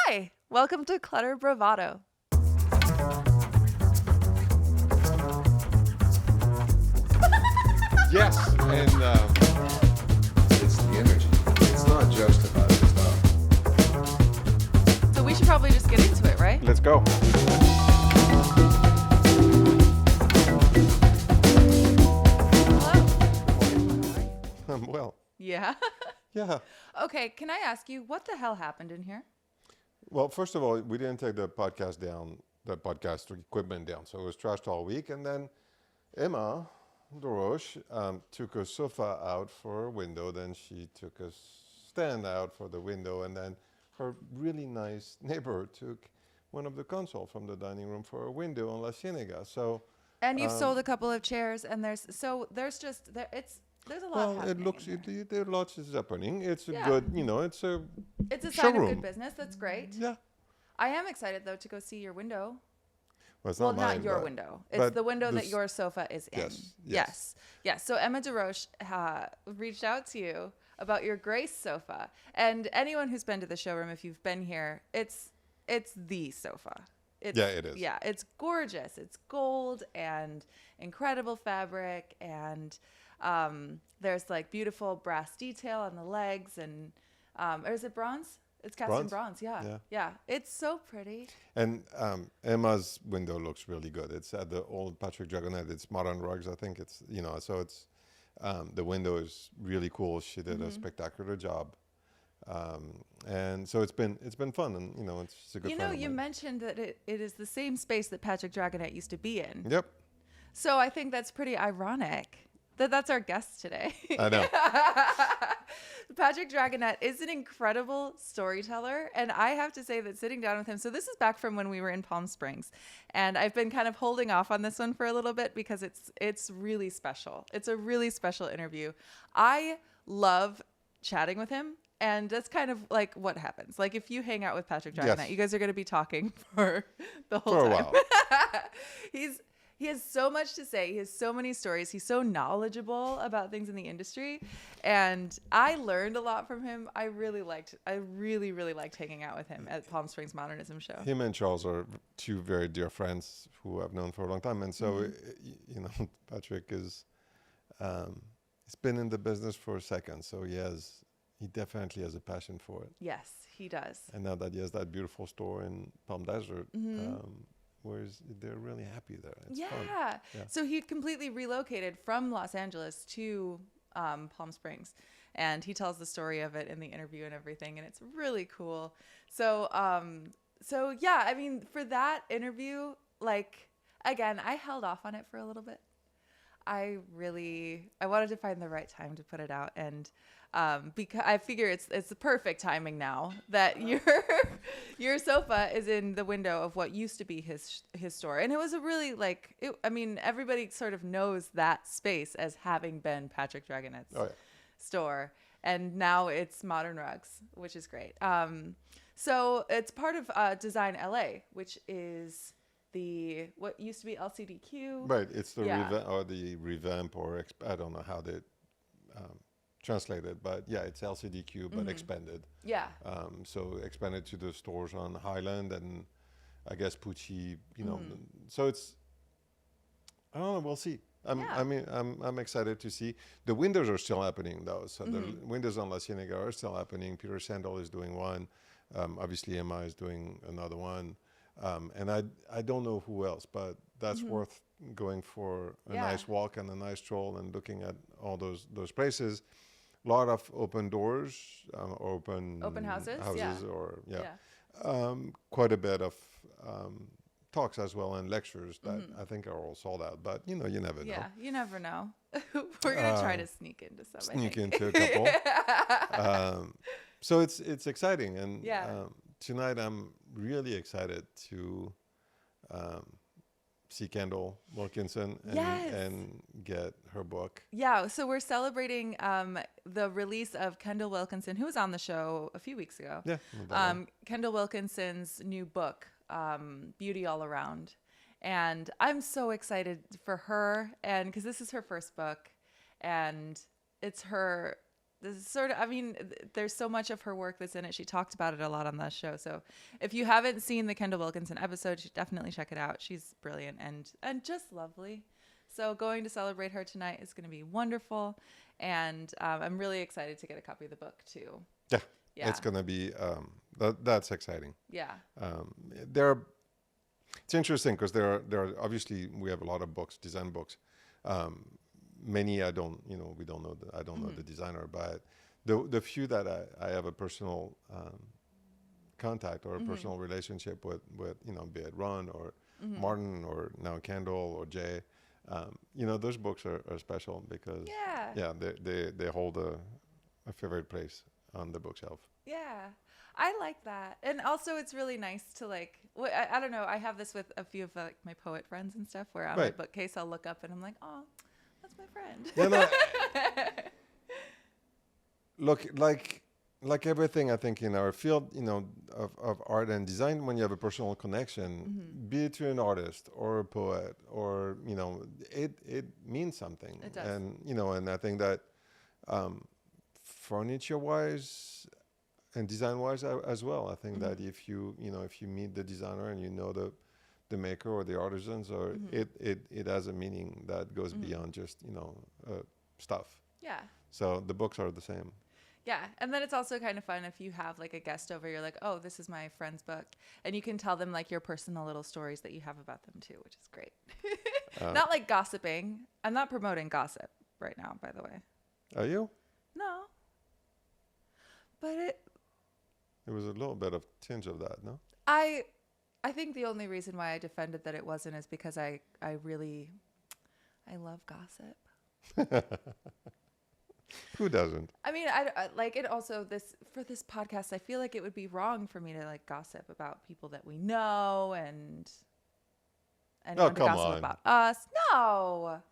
Hi, welcome to Clutter Bravado. Yes, and it's the energy. It's not just about the stuff. So we should probably just get into it, right? Let's go. Hello. I'm well. Yeah. Yeah. Okay, can I ask you what the hell happened in here? Well, first of all, we didn't take the podcast down, the podcast equipment down, so it was trashed all week. And then Emma Dorosh took a sofa out for a window. Then she took a stand out for the window, and then her really nice neighbor took one of the console from the dining room for a window on La Cienega. So. And you've sold a couple of chairs, and there's a lot. Well, happening it looks in here. there lots is happening. It's a Yeah. good, it's a sign of showroom. good business. That's great. Yeah. I am excited though to go see your window. Well, it's Well, not mine, not your but- window. It's but the window that this- your sofa is in. Yes. Yes. So Emma DeRoche reached out to you about your Grace sofa. And anyone who's been to the showroom, if you've been here, it's the sofa. Yeah, it is. Yeah, it's gorgeous. It's gold and incredible fabric, and there's like beautiful brass detail on the legs, and or is it bronze? It's cast in bronze. Yeah. It's so pretty. And Emma's window looks really good. It's at the old Patrick Dragonette. It's modern rugs, I think. It's so it's the window is really cool. She did a spectacular job. And so it's been fun, and it's a good. You mentioned that it is the same space that Patrick Dragonette used to be in. Yep. So I think that's pretty ironic that that's our guest today. I know. Patrick Dragonette is an incredible storyteller, and I have to say that sitting down with him, so this is back from when we were in Palm Springs, and I've been kind of holding off on this one for a little bit because it's really special. It's a really special interview. I love chatting with him. And that's kind of like what happens. Like if you hang out with Patrick Dragonette, Yes. you guys are going to be talking for the whole For a time. while. He has so much to say. He has so many stories. He's so knowledgeable about things in the industry. And I learned a lot from him. I really, really liked hanging out with him at Palm Springs Modernism Show. Him and Charles are two very dear friends who I've known for a long time. And so, Patrick is, he's been in the business for a second. So he definitely has a passion for it. Yes, he does. And now that he has that beautiful store in Palm Desert, they're really happy there. It's fun. Yeah. So he completely relocated from Los Angeles to Palm Springs, and he tells the story of it in the interview and everything, and it's really cool. So yeah, I mean, for that interview, like, again, I held off on it for a little bit. I wanted to find the right time to put it out, and because I figure it's the perfect timing now that your sofa is in the window of what used to be his store, and it was a really everybody sort of knows that space as having been Patrick Dragonette's store, and now it's Modern Rugs, which is great. So it's part of Design LA, which is what used to be LCDQ. Right. It's the revamp, or I don't know how they translate it, but yeah, it's LCDQ, but expanded. Yeah. So expanded to the stores on Highland and I guess Pucci, so it's, I don't know, we'll see. I'm excited to see. The windows are still happening though. So the windows on La Cienega are still happening. Peter Sandel is doing one. Obviously Emma is doing another one. And I don't know who else, but that's worth going for a nice walk and a nice stroll and looking at all those places. A lot of open doors, open houses, or quite a bit of talks as well and lectures that I think are all sold out. But you never know. Yeah, you never know. We're gonna try to sneak into some. Sneak into a couple. So it's exciting, and tonight I'm really excited to see Kendall Wilkinson and get her book. Yeah, so we're celebrating the release of Kendall Wilkinson, who was on the show a few weeks ago. Yeah. Kendall Wilkinson's new book, Beauty All Around. And I'm so excited for her, and because this is her first book, and it's her this is sort of, I mean, there's so much of her work that's in it. She talked about it a lot on the show. So if you haven't seen the Kendall Wilkinson episode, you should definitely check it out. She's brilliant and just lovely. So going to celebrate her tonight is going to be wonderful. And I'm really excited to get a copy of the book too. Yeah. It's going to be, that's exciting. Yeah. It's interesting because there are obviously, we have a lot of books, design books. Many I don't, we don't know. I don't know the designer, but the few that I have a personal contact or a personal relationship with, be it Ron or Martin or now Kendall or Jay, those books are special because they hold a favorite place on the bookshelf. Yeah. I like that. And also it's really nice to like, I don't know. I have this with a few of my poet friends and stuff where on my bookcase, I'll look up and I'm like, oh, that's my friend. Yeah, no, look, like everything, I think in our field, of art and design, when you have a personal connection, be it to an artist or a poet or, it means something. It does. And, and I think that furniture wise and design wise as well, I think that if you meet the designer and the maker or the artisans, or it has a meaning that goes beyond just stuff. Yeah. So the books are the same. Yeah, and then it's also kind of fun if you have like a guest over, you're like, oh, this is my friend's book, and you can tell them like your personal little stories that you have about them too, which is great. Not like gossiping. I'm not promoting gossip right now, by the way. Are you? No. But it was a little bit of tinge of that, no? I think the only reason why I defended that it wasn't is because I love gossip. Who doesn't? I mean, I like it. Also, for this podcast, I feel like it would be wrong for me to like gossip about people that we know and to gossip about us. No.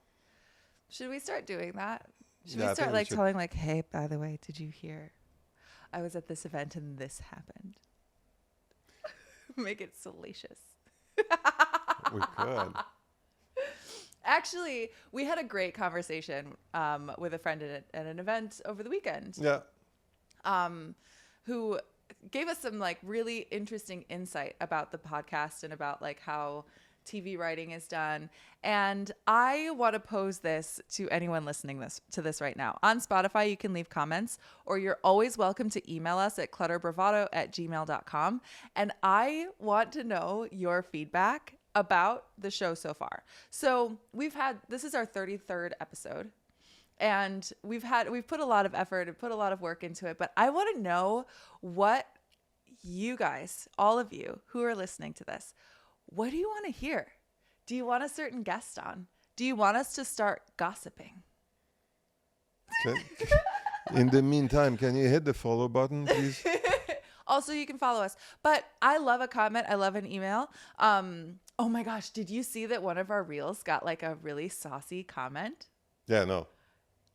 Should we start doing that? Should we start like telling like, hey, by the way, did you hear? I was at this event and this happened. Make it salacious. We could. Actually, we had a great conversation with a friend at an event over the weekend. Yeah. Who gave us some like really interesting insight about the podcast and about like how TV writing is done. And I want to pose this to anyone listening to this right now. On Spotify, you can leave comments, or you're always welcome to email us at clutterbravado@gmail.com. And I want to know your feedback about the show so far. So this is our 33rd episode, and we've put a lot of effort and put a lot of work into it, but I want to know what you guys, all of you who are listening to this, what do you want to hear? Do you want a certain guest on? Do you want us to start gossiping? In the meantime, can you hit the follow button, please? Also, you can follow us. But I love a comment. I love an email. Oh my gosh, did you see that one of our reels got like a really saucy comment? Yeah, no.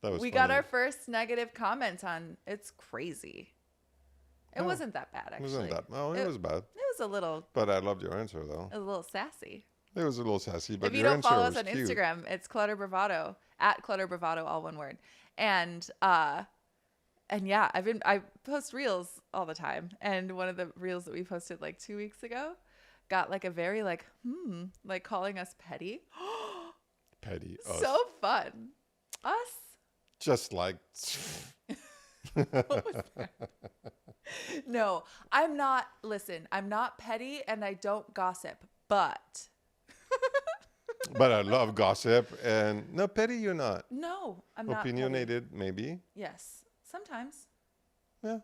That was We funny. got our first negative comment on. It's crazy. It wasn't that bad, actually. It wasn't that. No, it was bad. It was a little. But I loved your answer, though. A little sassy. It was a little sassy, but if you your don't answer follow us was on cute. Instagram, it's Clutter Bravado, @Clutter Bravado, all one word. And yeah, I post reels all the time. And one of the reels that we posted like 2 weeks ago got like a very like calling us petty. Petty. Us. So fun. Us? Just like. What was that? No, I'm not. Listen, I'm not petty and I don't gossip, but. But I love gossip, and no, petty you're not. No, I'm not. Opinionated, maybe. Yes, sometimes. Yeah.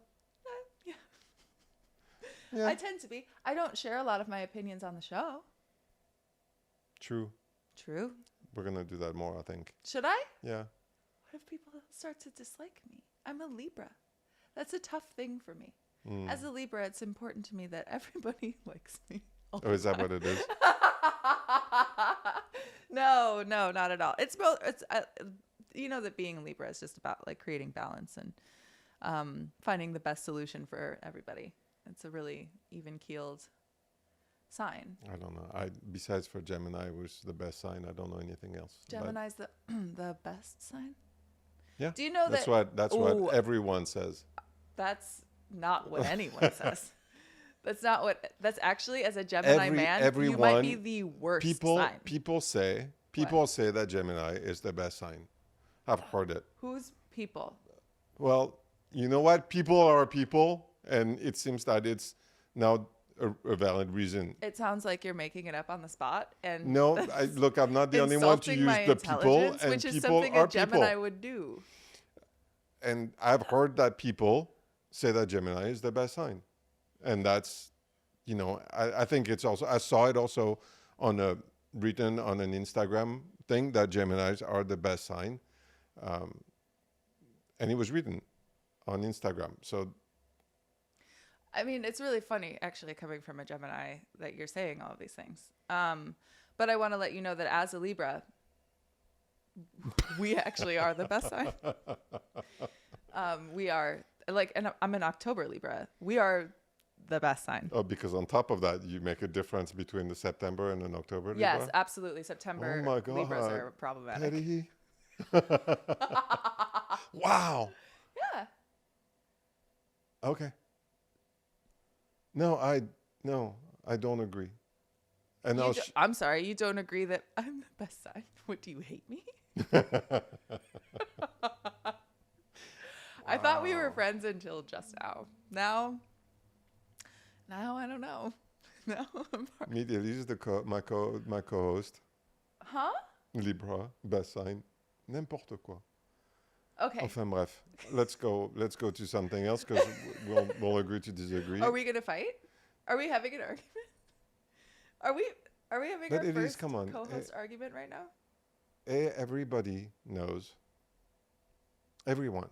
Yeah. I tend to be. I don't share a lot of my opinions on the show. True. We're gonna do that more, I think. Should I? Yeah. What if people start to dislike me? I'm a Libra. That's a tough thing for me. As a Libra, it's important to me that everybody likes me. Oh, is that what it is? No, not at all. It's both. It's that being a Libra is just about like creating balance and finding the best solution for everybody. It's a really even-keeled sign. I don't know. Besides for Gemini, which is the best sign, I don't know anything else. Gemini's the best sign. Yeah. Do you know that's that? That's what everyone says. That's not what anyone says. That's actually, as a Gemini you might be the worst sign. People say that Gemini is the best sign. I've heard it. Who's people? Well, you know what? People are people, and it seems that it's now a valid reason. It sounds like you're making it up on the spot. And no, look, I'm not the only one to use the people, and which is people something are a Gemini people. would do. And I've heard that people say that Gemini is the best sign, and that's, I think it's also, I saw it also written on an Instagram thing that Geminis are the best sign, and it was written on Instagram. So, I mean, it's really funny actually coming from a Gemini that you're saying all of these things. But I want to let you know that as a Libra, we actually are the best sign. We are and I'm an October Libra. We are the best sign. Oh, because on top of that, you make a difference between the September and an October Libra? Yes, absolutely. September oh my God. Libras are problematic. Petty. Wow. Yeah. Okay. No, I don't agree. And I'm sorry, you don't agree that I'm the best sign. What, do you hate me? I thought we were friends until just now. Now I don't know. Now I'm meet Elyse, my co-host. Huh? Libra, best sign. N'importe quoi. Okay. Enfin bref, let's go to something else because we'll agree to disagree. Are we gonna fight? Are we having an argument? Are we having our first co-host argument right now? Everybody knows. Everyone.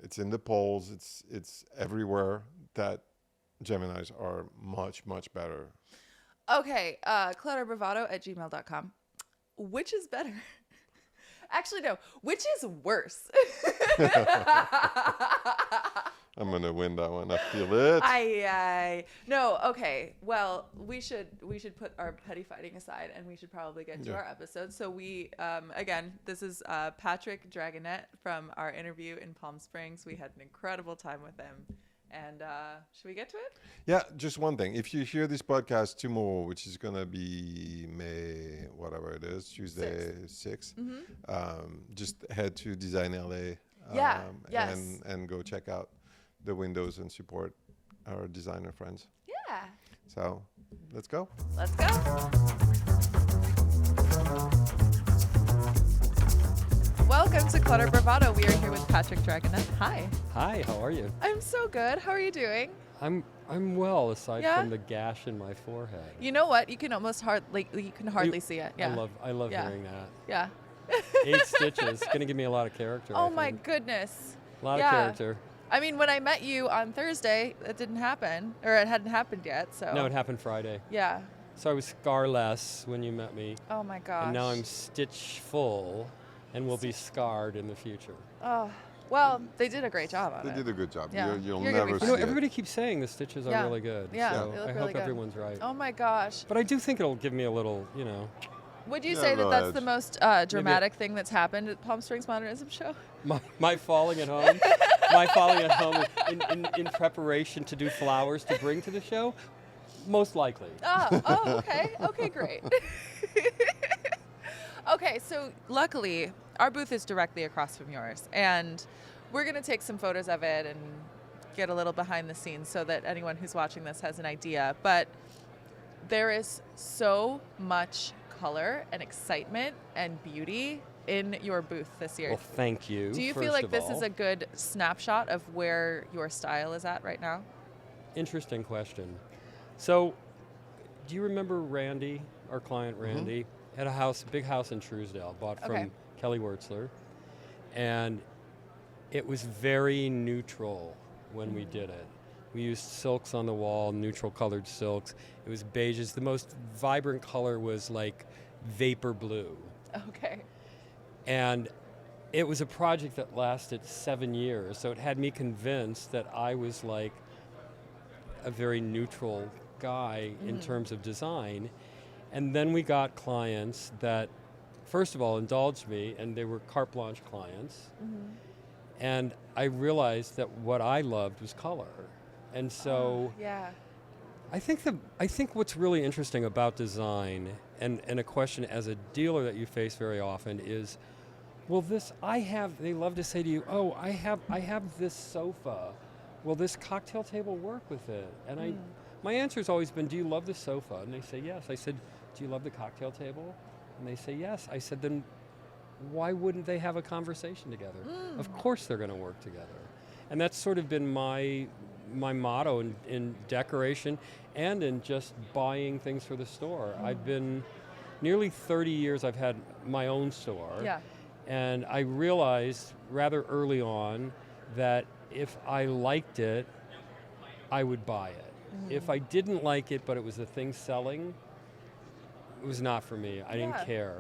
It's in the polls. It's everywhere that Geminis are much, much better. Okay. clutterbravado@gmail.com. Which is better? Actually, no. Which is worse? I'm gonna win that one. I feel it. No. Okay. Well, we should put our petty fighting aside, and we should probably get to our episode. So we, again, this is Patrick Dragonette from our interview in Palm Springs. We had an incredible time with him, and should we get to it? Yeah. Just one thing. If you hear this podcast tomorrow, which is gonna be May, whatever it is, Tuesday 6th, just head to Design LA. Yes. And go check out the windows and support our designer friends. Yeah. So let's go. Let's go. Welcome to Clutter Bravado. We are here with Patrick Dragonette. Hi. Hi, how are you? I'm so good. How are you doing? I'm well, aside from the gash in my forehead. You know what? You can almost hardly see it. Yeah. I love hearing that. Yeah. 8 stitches. Gonna give me a lot of character. Oh my goodness. A lot of character. I mean, when I met you on Thursday, it didn't happen, or it hadn't happened yet. So. No, it happened Friday. Yeah. So I was scarless when you met me. Oh my gosh. And now I'm stitch full, and will be scarred in the future. Oh. Well, they did a great job on it. They did a good job. Yeah. You'll You're never see it. Everybody keeps saying the stitches are really good. Yeah, so they look I really hope good. everyone's right. Oh my gosh. But I do think it'll give me a little, Would you say that that's the most dramatic thing that's happened at Palm Springs Modernism Show? My falling at home? My falling at home in preparation to do flowers to bring to the show? Most likely. Oh, okay. Okay, great. Okay, so luckily, our booth is directly across from yours, and we're going to take some photos of it and get a little behind the scenes so that anyone who's watching this has an idea. But there is so much color and excitement and beauty in your booth this year. Well, thank you. Do you feel like this is a good snapshot of where your style is at right now? Interesting question. So, do you remember Randy, our client Randy, had a big house in Truesdale, bought from Kelly Wertzler, and it was very neutral when we did it. We used silks on the wall, neutral colored silks. It was beiges. The most vibrant color was like vapor blue. Okay. And it was a project that lasted 7 years, so it had me convinced that I was like a very neutral guy in terms of design. And then we got clients that first of all, indulged me, and they were carte blanche clients. And I realized that what I loved was color. And so I think what's really interesting about design, and a question as a dealer that you face very often is, well, they love to say to you, oh, I have this sofa. Will this cocktail table work with it? And my answer has always been, do you love the sofa? And they say yes. I said, do you love the cocktail table? And they say yes. I said, then why wouldn't they have a conversation together? Of course they're going to work together. And that's sort of been my motto in decoration and in just buying things for the store. I've been nearly 30 years I've had my own store. Yeah. And I realized rather early on that if I liked it, I would buy it. If I didn't like it, but it was the thing selling, it was not for me. I didn't care.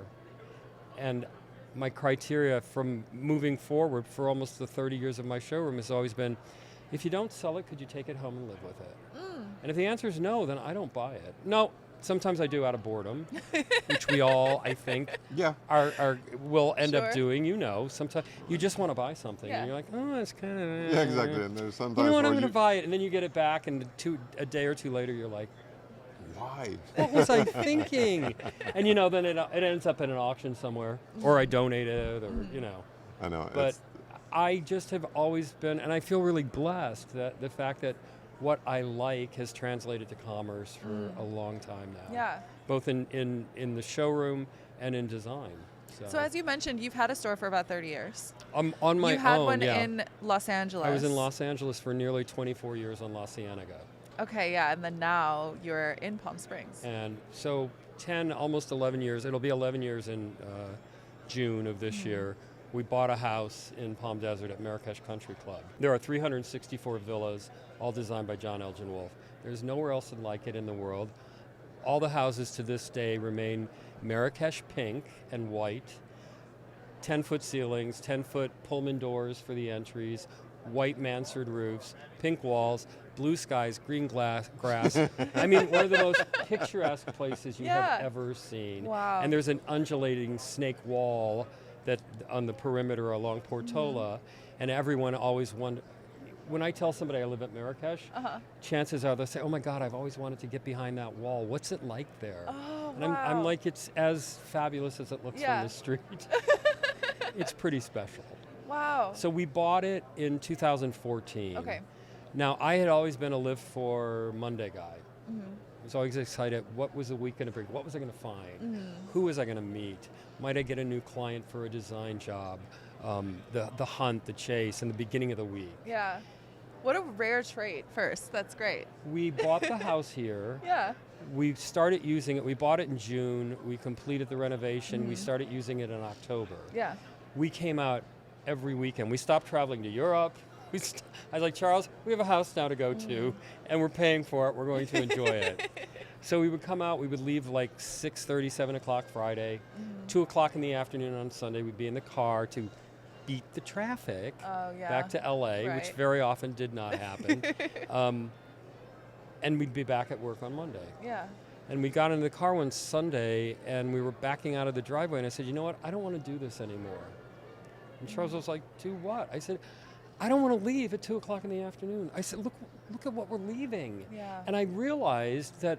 And my criteria from moving forward for almost the 30 years of my showroom has always been, if you don't sell it, could you take it home and live with it? And if the answer is no, then I don't buy it. No, sometimes I do out of boredom, which we all, I think, will end up doing. Sometimes you just want to buy something, and you're like, oh, it's kind of... Yeah, exactly. And there's sometimes you know what, I'm going to buy it, and then you get it back, and a day or two later, you're like, why? What was I thinking? And then it ends up in an auction somewhere, or I donate it, or I know. But I just have always been, and I feel really blessed that the fact that what I like has translated to commerce for a long time now. Yeah. Both in the showroom and in design. So as you mentioned, you've had a store for about 30 years. On my own, You had one in Los Angeles. I was in Los Angeles for nearly 24 years on La Cienega. Okay, yeah, and then now you're in Palm Springs. And so 10, almost 11 years, it'll be 11 years in June of this year. We bought a house in Palm Desert at Marrakesh Country Club. There are 364 villas, all designed by John Elgin Wolfe. There's nowhere else like it in the world. All the houses to this day remain Marrakesh pink and white, 10-foot ceilings, 10-foot Pullman doors for the entries, white mansard roofs, pink walls, blue skies, green grass. I mean, one of the most picturesque places you have ever seen. Wow. And there's an undulating snake wall that on the perimeter along Portola, and everyone always wonders. When I tell somebody I live at Marrakesh, chances are they'll say, oh my God, I've always wanted to get behind that wall. What's it like there? Oh, and I'm like, it's as fabulous as it looks from the street. It's pretty special. Wow. So we bought it in 2014. Okay. Now, I had always been a Live for Monday guy. I was always excited. What was the week going to bring? What was I going to find? Who was I going to meet? Might I get a new client for a design job? The hunt, the chase, and the beginning of the week. Yeah. What a rare trait first. That's great. We bought the house here. Yeah. We started using it. We bought it in June. We completed the renovation. We started using it in October. Yeah. We came out every weekend. We stopped traveling to Europe. I was like, Charles, we have a house now to go to, and we're paying for it. We're going to enjoy it. So we would come out. We would leave like 6:30, 7 o'clock Friday. 2 o'clock in the afternoon on Sunday, we'd be in the car to beat the traffic back to LA, which very often did not happen. And we'd be back at work on Monday. Yeah. And we got into the car one Sunday, and we were backing out of the driveway, and I said, you know what? I don't want to do this anymore. And Charles was like, do what? I said, I don't want to leave at 2 o'clock in the afternoon. I said, look at what we're leaving. Yeah. And I realized that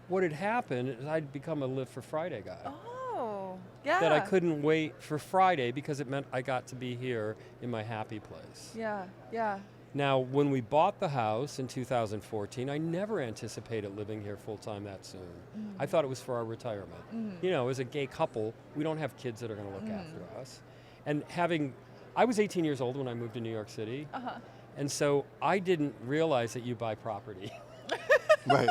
what had happened is I'd become a Live for Friday guy. Oh, yeah. That I couldn't wait for Friday because it meant I got to be here in my happy place. Yeah, yeah. Now, when we bought the house in 2014, I never anticipated living here full-time that soon. I thought it was for our retirement. As a gay couple, we don't have kids that are going to look after us. And I was 18 years old when I moved to New York City. And so I didn't realize that you buy property. Right.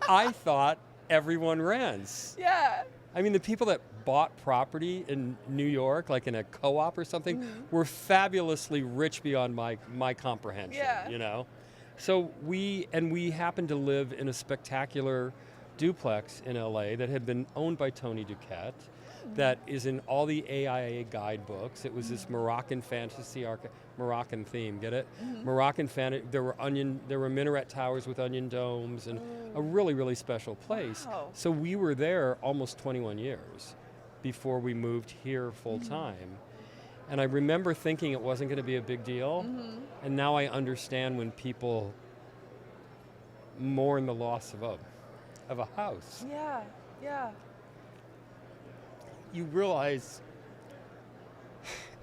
I thought everyone rents. Yeah. I mean, the people that bought property in New York, like in a co-op or something, were fabulously rich beyond my comprehension, So we happened to live in a spectacular duplex in LA that had been owned by Tony Duquette, that is in all the AIA guidebooks. It was this Moroccan fantasy Moroccan theme, get it? Moroccan fantasy. There were minaret towers with onion domes, and a really, really special place. Wow. So we were there almost 21 years. before we moved here full time. And I remember thinking it wasn't going to be a big deal. And now I understand when people mourn the loss of a house. Yeah, yeah. You realize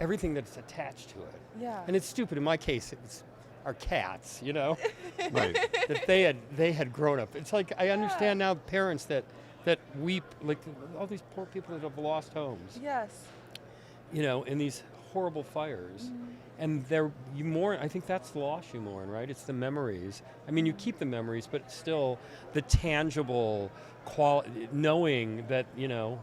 everything that's attached to it. Yeah. And it's stupid. In my case, it's our cats, you know, Right. that they had grown up. It's like I understand now parents that weep, like all these poor people that have lost homes. Yes. You know, in these horrible fires. And you mourn. I think that's the loss you mourn, right? It's the memories. I mean, you keep the memories, but still the tangible quality, knowing that, you know,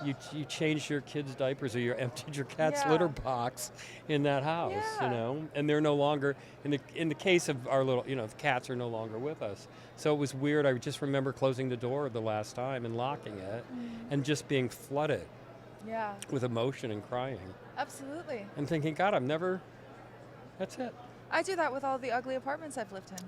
you changed your kids' diapers or you emptied your cat's litter box in that house, you know, and they're no longer, in the case of our little, you know, the cats are no longer with us. So it was weird. I just remember closing the door the last time and locking it and just being flooded with emotion and crying. Absolutely. And thinking, God, that's it. I do that with all the ugly apartments I've lived in.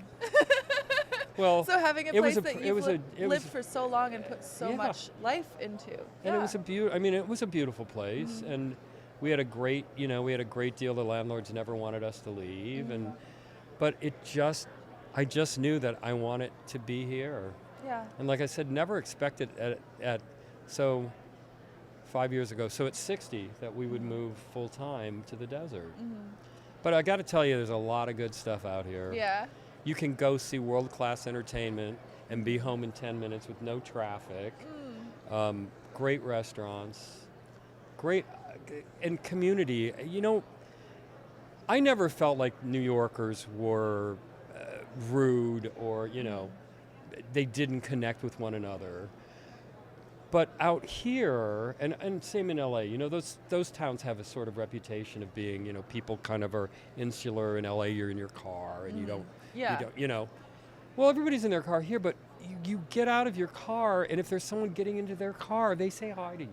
Well, so having a place that you've lived lived for so long and put so much life into. And it was it was a beautiful place, and we had a great deal. The landlords never wanted us to leave, but I just knew that I wanted to be here. Yeah. And like I said, never expected so 5 years ago. So at 60 that we would move full time to the desert. But I got to tell you, there's a lot of good stuff out here. Yeah. You can go see world-class entertainment and be home in 10 minutes with no traffic. Great restaurants, great and community. You know, I never felt like New Yorkers were rude or, you know, they didn't connect with one another. But out here, and same in LA, you know, those towns have a sort of reputation of being, you know, people kind of are insular. In LA, you're in your car and you don't, you know. Well, everybody's in their car here, but you get out of your car, and if there's someone getting into their car, they say hi to you.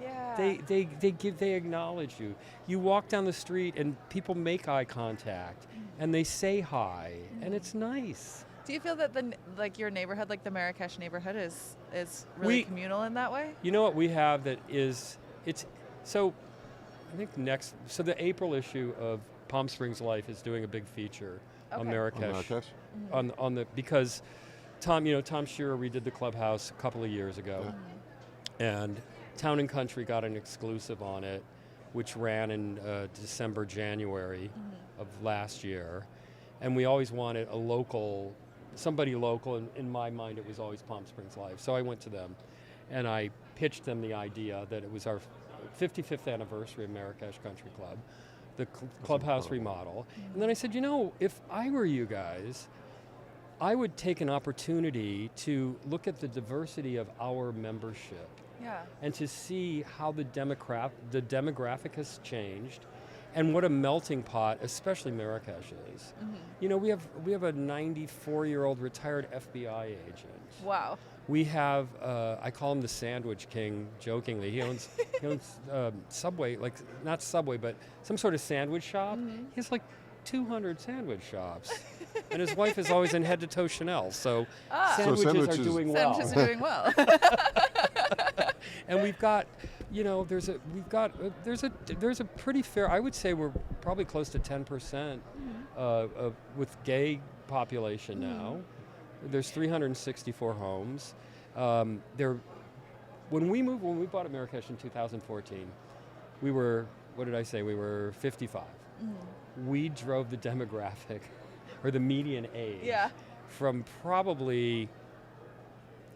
Yeah. They acknowledge you. You walk down the street, and people make eye contact, and they say hi, and it's nice. Do you feel that your neighborhood, like the Marrakesh neighborhood, is really communal in that way? You know what we have that is, so I think the April issue of Palm Springs Life is doing a big feature on Marrakesh. Because Tom Shearer redid the clubhouse a couple of years ago, and Town and Country got an exclusive on it, which ran in December, January of last year, and we always wanted somebody local, and in my mind it was always Palm Springs Life. So I went to them and I pitched them the idea that it was our 55th anniversary of Marrakesh Country Club, the clubhouse remodel. And then I said, you know, if I were you guys, I would take an opportunity to look at the diversity of our membership and to see how the demographic has changed and what a melting pot, especially Marrakesh is. You know, we have a 94-year-old retired FBI agent. Wow. We have, I call him the Sandwich King, jokingly. He owns Subway, like not Subway, but some sort of sandwich shop. He has like 200 sandwich shops. And his wife is always in head-to-toe Chanel, so sandwiches are doing well. Sandwiches are doing well. And we've got, you know, there's a pretty fair, I would say we're probably close to 10% with gay population now. There's 364 homes. When we bought at Marrakesh in 2014, we were, what did I say? We were 55. We drove the demographic, or the median age, from probably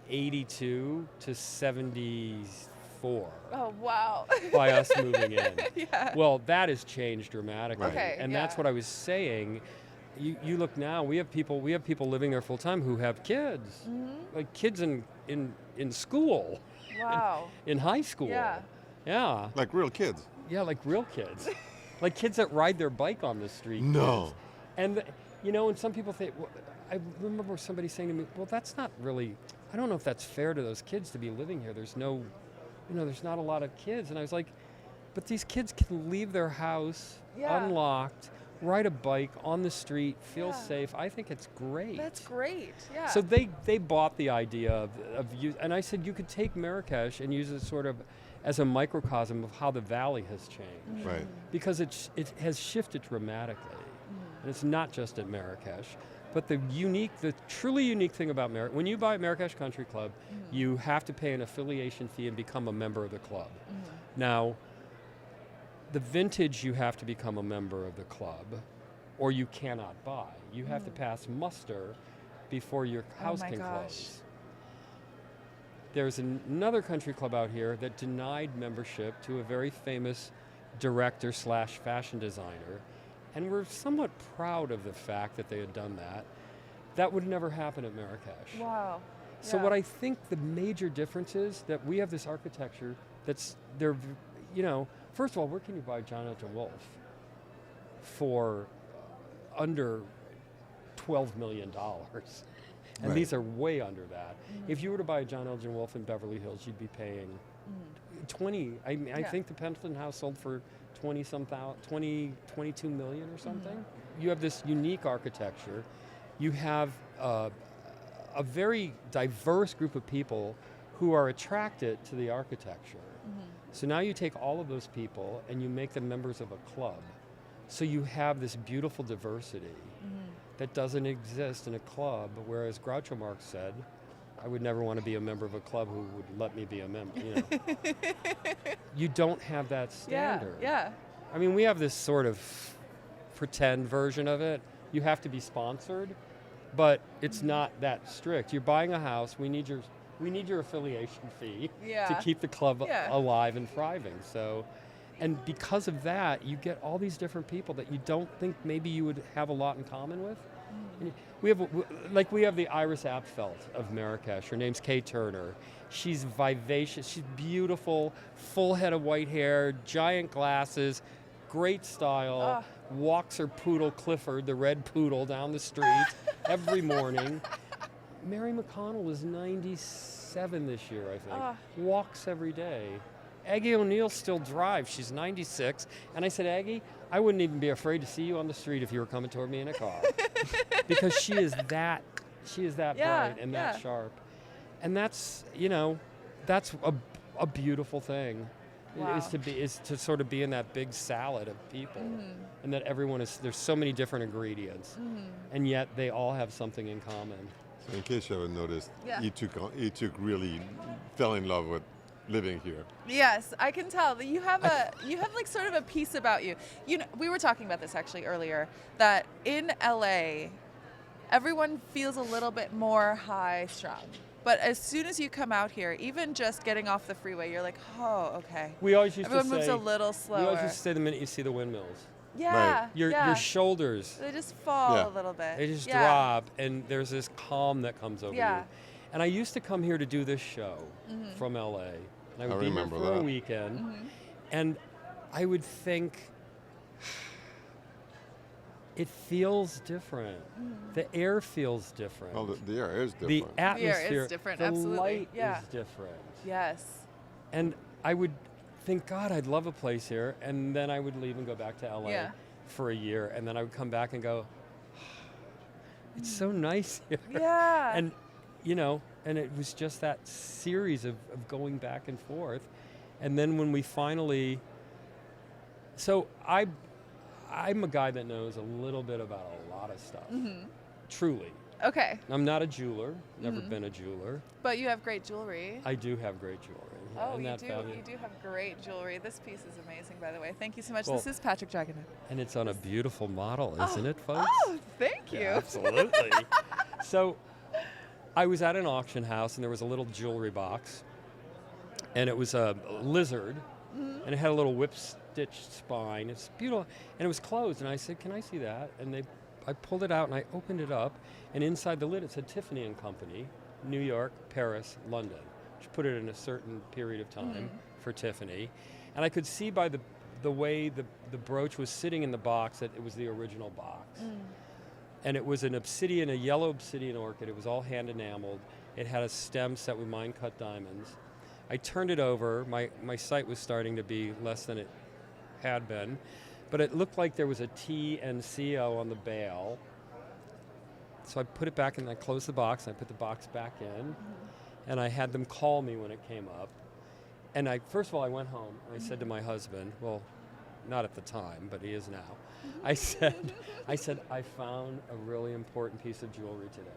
82 to 74. Oh, wow. By us moving in. Yeah. Well, that has changed dramatically. Right. Okay, and that's what I was saying. You look now, we have people living there full time who have kids. Like kids in school. Wow. In high school. Yeah. Yeah. Like real kids. Yeah, like real kids. Like kids that ride their bike on the street. No. Kids. And and some people think, well, I remember somebody saying to me, well, that's not really, I don't know if that's fair to those kids to be living here. There's there's not a lot of kids. And I was like, but these kids can leave their house unlocked, ride a bike on the street, feel safe. I think it's great. That's great. Yeah. So they bought the idea of use, and I said you could take Marrakesh and use it sort of as a microcosm of how the valley has changed. Right. Because it has shifted dramatically. And it's not just at Marrakesh. But the truly unique thing about Marrakesh, when you buy at Marrakesh Country Club, you have to pay an affiliation fee and become a member of the club. Now, the vintage you have to become a member of the club, or you cannot buy. You have to pass muster before your house can close. There's another country club out here that denied membership to a very famous director / fashion designer, and we're somewhat proud of the fact that they had done that. That would never happen at Marrakesh. Wow. So what I think the major difference is that we have this architecture that's, first of all, where can you buy John Elgin Wolfe for under $12 million? And these are way under that. If you were to buy a John Elgin Wolfe in Beverly Hills, you'd be paying 20. I think the Pendleton House sold for 22 million or something. You have this unique architecture. You have a very diverse group of people who are attracted to the architecture. So now you take all of those people and you make them members of a club. So you have this beautiful diversity that doesn't exist in a club, whereas Groucho Marx said, I would never want to be a member of a club who would let me be a member. You don't have that standard. Yeah. I mean, we have this sort of pretend version of it. You have to be sponsored, but it's not that strict. You're buying a house. We need your affiliation fee to keep the club alive and thriving. So, and because of that, you get all these different people that you don't think maybe you would have a lot in common with. And we have the Iris Apfelt of Marrakesh. Her name's Kay Turner. She's vivacious. She's beautiful, full head of white hair, giant glasses, great style. Walks her poodle Clifford, the red poodle, down the street every morning. Mary McConnell is 97 this year, I think. Walks every day. Aggie O'Neill still drives. She's 96. And I said, Aggie, I wouldn't even be afraid to see you on the street if you were coming toward me in a car. Because she is that bright and that sharp. And that's, that's a beautiful thing. Wow. Is to sort of be in that big salad of people. And that there's so many different ingredients. And yet they all have something in common. So in case you haven't noticed, he really fell in love with living here. Yes, I can tell that you have like sort of a piece about you. We were talking about this actually earlier, that in LA, everyone feels a little bit more high strung. But as soon as you come out here, even just getting off the freeway, you're like, oh, okay. We always used Everyone to say, moves a little slower. We always used to say the minute you see the windmills. Yeah. Your shoulders. They just fall a little bit. They just drop, and there's this calm that comes over you. And I used to come here to do this show from LA. And I would be here for a weekend. And I would think, it feels different. The air feels different. Well, the air is different. The atmosphere, the air is different, the absolutely. light is different. Yes. And I would think, God, I'd love a place here. And then I would leave and go back to LA for a year. And then I would come back and go, it's so nice here. Yeah. And, and it was just that series of going back and forth. And then when we finally, so I'm a guy that knows a little bit about a lot of stuff. Truly. Okay. I'm not a jeweler, never been a jeweler. But you have great jewelry. I do have great jewelry. Oh, you do. You do have great jewelry. This piece is amazing, by the way. Thank you so much. This is Patrick Dragonette. And it's on a beautiful model, isn't it, folks? Oh, thank you. Yeah, absolutely. So I was at an auction house, and there was a little jewelry box. And it was a lizard, and it had a little whip-stitched spine. It's beautiful. And it was closed, and I said, can I see that? And I pulled it out, and I opened it up, and inside the lid it said Tiffany & Company, New York, Paris, London. Which put it in a certain period of time for Tiffany. And I could see by the way the brooch was sitting in the box that it was the original box. And it was a yellow obsidian orchid. It was all hand enameled. It had a stem set with mine cut diamonds. I turned it over. My sight was starting to be less than it had been. But it looked like there was a T and CO on the bail. So I put it back and I closed the box and I put the box back in. And I had them call me when it came up. And first of all, I went home and I said to my husband, well, not at the time, but he is now. I said, I found a really important piece of jewelry today.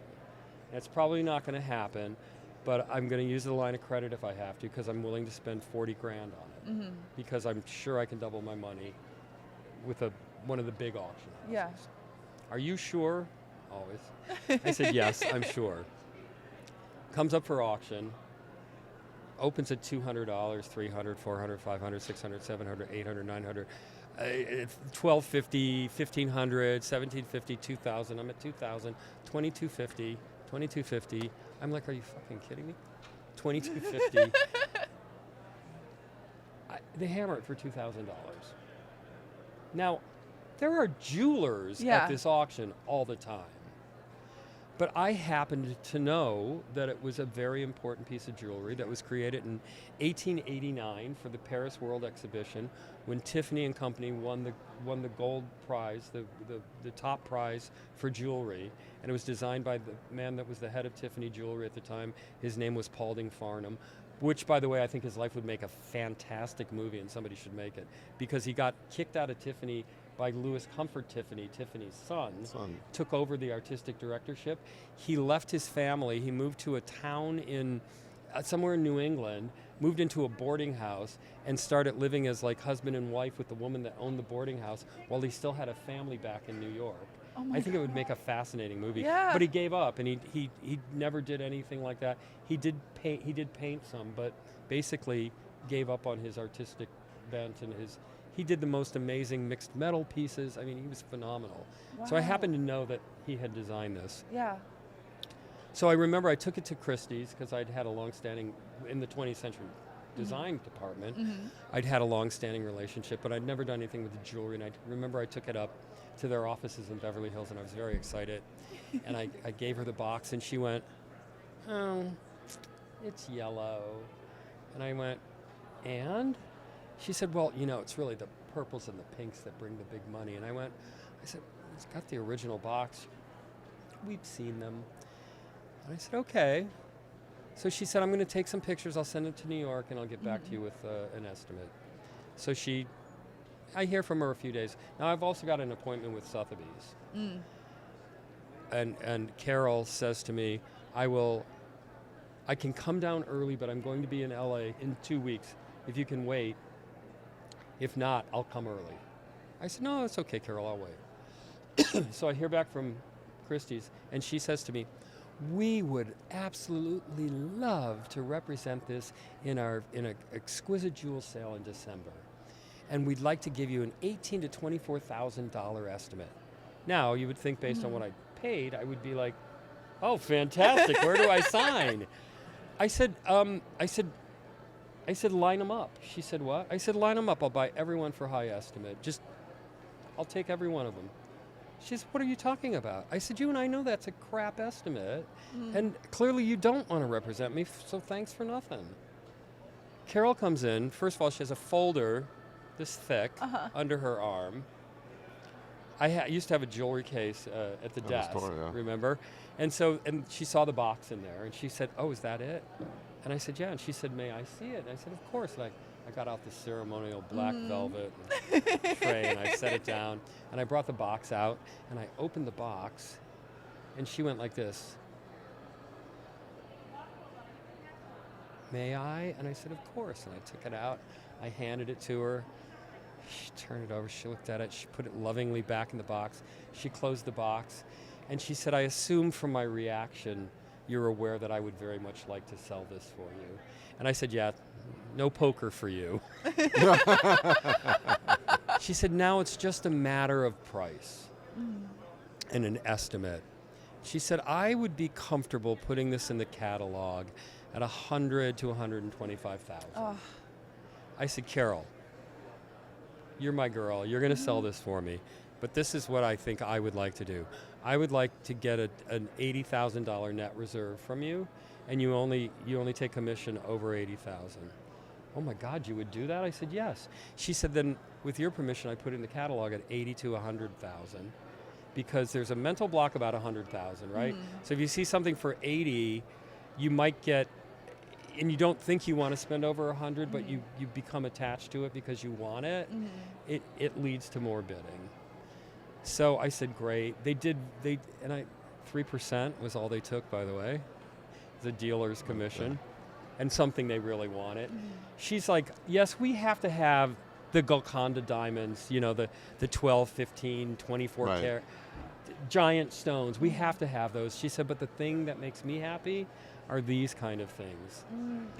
And it's probably not going to happen, but I'm going to use the line of credit if I have to, because I'm willing to spend 40 grand on it, because I'm sure I can double my money with one of the big auction houses. Yeah. Are you sure? Always. I said, yes, I'm sure. Comes up for auction. Opens at $200, $300, $400, $500, $600, $700, $800, $900, $1,250, $1,500, $1,750, $2,000. I'm at $2,000, $2,250, $2,250. I'm like, are you fucking kidding me? $2,250. They hammer it for $2,000. Now, there are jewelers at this auction all the time. But I happened to know that it was a very important piece of jewelry that was created in 1889 for the Paris World Exhibition, when Tiffany and Company won the gold prize, the top prize for jewelry. And it was designed by the man that was the head of Tiffany Jewelry at the time. His name was Paulding Farnham, which, by the way, I think his life would make a fantastic movie, and somebody should make it, because he got kicked out of Tiffany by Louis Comfort Tiffany, Tiffany's son, took over the artistic directorship. He left his family. He moved to a town in somewhere in New England, moved into a boarding house, and started living as like husband and wife with the woman that owned the boarding house while he still had a family back in New York. I think it would make a fascinating movie. Yeah. But he gave up, and he never did anything like that. He did paint some, but basically gave up on his artistic bent and he did the most amazing mixed metal pieces. I mean, he was phenomenal. Wow. So I happened to know that he had designed this. Yeah. So I remember I took it to Christie's, because I'd had a long-standing, in the 20th century design department, I'd had a long-standing relationship, but I'd never done anything with the jewelry. And I remember I took it up to their offices in Beverly Hills, and I was very excited. And I gave her the box, and she went, oh, it's yellow. And I went, and? She said, well, it's really the purples and the pinks that bring the big money. And I said, it's got the original box. We've seen them. And I said, okay. So she said, I'm going to take some pictures. I'll send them to New York, and I'll get back to you with an estimate. So I hear from her a few days. Now, I've also got an appointment with Sotheby's. And Carol says to me, I can come down early, but I'm going to be in LA in 2 weeks. If you can wait. If not, I'll come early. I said, no, it's okay, Carol, I'll wait. So I hear back from Christie's, and she says to me, we would absolutely love to represent this in an exquisite jewel sale in December. And we'd like to give you an $18,000 to $24,000 estimate. Now, you would think based on what I paid, I would be like, oh, fantastic, where do I sign? I said, line them up. She said, what? I said, line them up. I'll buy everyone for high estimate. I'll take every one of them. She said, what are you talking about? I said, you and I know that's a crap estimate, and clearly you don't want to represent me, so thanks for nothing. Carol comes in. First of all, she has a folder this thick under her arm. I used to have a jewelry case at the desk, remember? And she saw the box in there, and she said, oh, is that it? And I said, yeah. And she said, may I see it? And I said, of course. And I got out the ceremonial black velvet tray, and I set it down. And I brought the box out, and I opened the box, and she went like this. May I? And I said, of course. And I took it out. I handed it to her. She turned it over. She looked at it. She put it lovingly back in the box. She closed the box. And she said, I assume from my reaction you're aware that I would very much like to sell this for you. And I said, yeah, no poker for you. She said, now it's just a matter of price and an estimate. She said, I would be comfortable putting this in the catalog at $100,000 to $125,000. Oh. I said, Carol, you're my girl. You're going to sell this for me. But this is what I think I would like to do. I would like to get an $80,000 net reserve from you, and you only take commission over $80,000. Oh my God, you would do that? I said, yes. She said, then with your permission, I put it in the catalog at $80,000 to $100,000, because there's a mental block about $100,000, right? So if you see something for $80,000, you might get, and you don't think you want to spend over 100, but you become attached to it because you want it, it leads to more bidding. So I said, great. They 3% was all they took, by the way, the dealer's commission, and something they really wanted. She's like, yes, we have to have the Golconda diamonds, you know, the 12, 15, 24 carat giant stones. We have to have those. She said, but the thing that makes me happy are these kind of things.